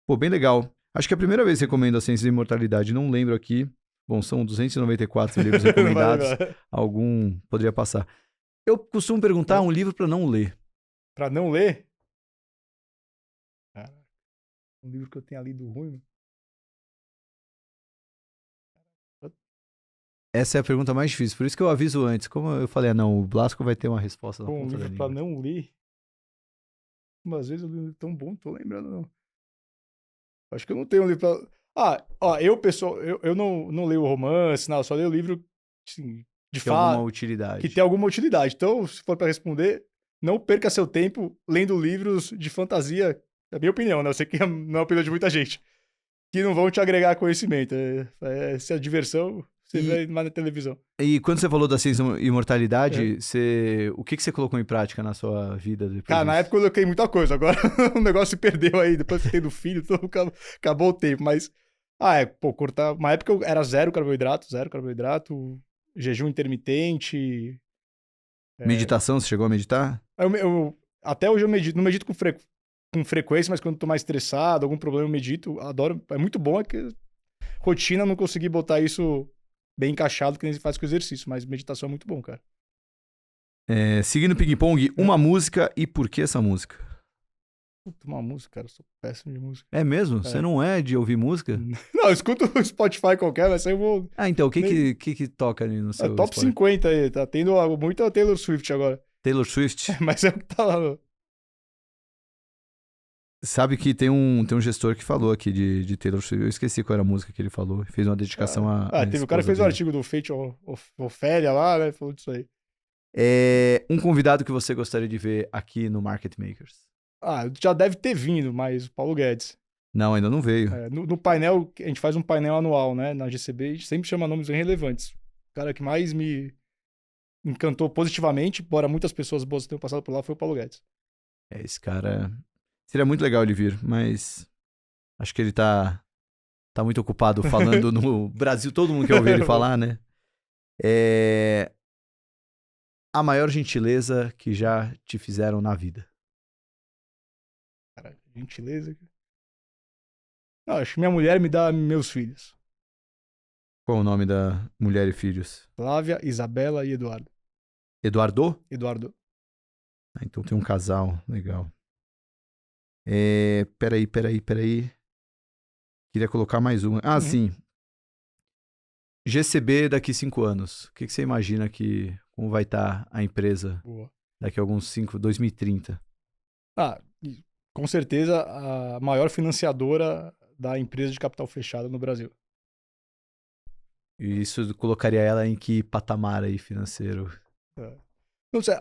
Speaker 2: Pô, bem legal. Acho que é a primeira vez que recomendo A Ciência da Imortalidade. Não lembro aqui. Bom, são 294 livros recomendados. Algum poderia passar. Eu costumo perguntar um livro para não ler.
Speaker 3: Pra não ler? Caraca. Um livro que eu tenha lido ruim.
Speaker 2: Essa é a pergunta mais difícil. Por isso que eu aviso antes. Como eu falei, não, o Blasco vai ter uma resposta na
Speaker 3: Um
Speaker 2: ponta da
Speaker 3: livro pra
Speaker 2: língua.
Speaker 3: não ler? Às vezes eu li um livro tão bom, não tô lembrando, não. Acho que eu não tenho um livro pra... pessoal, eu não leio romance, não, eu só leio livro, assim, de
Speaker 2: Tem alguma
Speaker 3: fato,
Speaker 2: utilidade.
Speaker 3: que tem alguma utilidade. Então, se for pra responder, não perca seu tempo lendo livros de fantasia, é a minha opinião, né? Eu sei que não é a opinião de muita gente, que não vão te agregar conhecimento. Se é diversão, você vê mais na televisão.
Speaker 2: E quando você falou da ciência da imortalidade, o que você colocou em prática na sua vida depois
Speaker 3: Cara, na
Speaker 2: disso?
Speaker 3: época eu coloquei muita coisa, agora o negócio se perdeu aí, depois que tendo filho, então acabou o tempo, mas... cortar... Uma época eu era zero carboidrato, jejum intermitente...
Speaker 2: Meditação, você chegou a meditar?
Speaker 3: Até hoje eu medito, não medito com frequência, mas quando eu tô mais estressado, algum problema eu medito, adoro, é muito bom, é que rotina eu não consegui botar isso bem encaixado, que nem se faz com exercício, mas meditação é muito bom, cara.
Speaker 2: Seguindo o ping-pong, uma música e por que essa música?
Speaker 3: Puta, uma música, cara, eu sou péssimo de música.
Speaker 2: É mesmo? Você não é de ouvir música?
Speaker 3: Não, eu escuto o Spotify qualquer, mas aí eu vou...
Speaker 2: Então, o que toca ali no seu
Speaker 3: top
Speaker 2: Spotify?
Speaker 3: 50 aí, tá tendo muita Taylor Swift agora.
Speaker 2: Taylor Swift?
Speaker 3: Mas é o que tá lá.
Speaker 2: Sabe que tem um gestor que falou aqui de Taylor Swift. Eu esqueci qual era a música que ele falou. Fez uma dedicação a
Speaker 3: teve o cara que fez um artigo do Fate Ofélia lá, né? Falou disso aí.
Speaker 2: Um convidado que você gostaria de ver aqui no Market Makers?
Speaker 3: Já deve ter vindo, mas o Paulo Guedes.
Speaker 2: Não, ainda não veio.
Speaker 3: No painel, a gente faz um painel anual, né? Na GCB, a gente sempre chama nomes bem relevantes. O cara que mais me encantou positivamente, embora muitas pessoas boas tenham passado por lá, foi o Paulo Guedes.
Speaker 2: Esse cara... Seria muito legal ele vir, mas acho que ele tá muito ocupado falando no Brasil. Todo mundo quer ouvir ele falar, né? A maior gentileza que já te fizeram na vida.
Speaker 3: Cara, gentileza. Não, acho que minha mulher me dá meus filhos.
Speaker 2: Qual o nome da mulher e filhos?
Speaker 3: Flávia, Isabela e Eduardo.
Speaker 2: Eduardo?
Speaker 3: Eduardo.
Speaker 2: Então tem um casal, legal. Peraí. Queria colocar mais uma. Sim. GCB daqui 5 anos. O que você imagina como vai estar a empresa daqui a alguns 2030?
Speaker 3: Com certeza a maior financiadora da empresa de capital fechado no Brasil.
Speaker 2: E isso colocaria ela em que patamar aí financeiro?
Speaker 3: Não sei,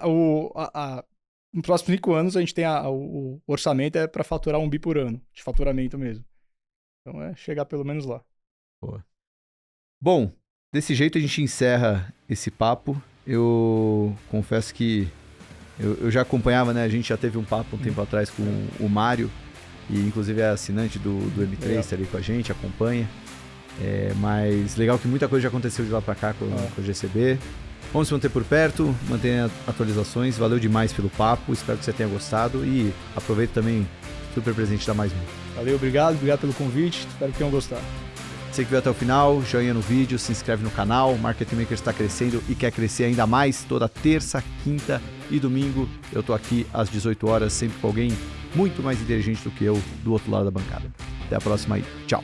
Speaker 3: nos próximos 5 anos a gente tem o orçamento para faturar 1 bi por ano, de faturamento mesmo. Então é chegar pelo menos lá.
Speaker 2: Boa. Bom, desse jeito a gente encerra esse papo. Eu confesso que eu já acompanhava, né? A gente já teve um papo um tempo atrás com o Mário, e inclusive é assinante do M3, tá ali com a gente, acompanha. Mas legal que muita coisa já aconteceu de lá pra cá com o GCB. Vamos se manter por perto, mantenha atualizações. Valeu demais pelo papo, espero que você tenha gostado e aproveita também super presente da Mais Um.
Speaker 3: Valeu, obrigado pelo convite, espero que tenham gostado.
Speaker 2: Você que veio até o final, joinha no vídeo, se inscreve no canal. Market Makers está crescendo e quer crescer ainda mais. Toda terça, quinta e domingo eu tô aqui às 18 horas, sempre com alguém muito mais inteligente do que eu do outro lado da bancada. Até a próxima aí, tchau!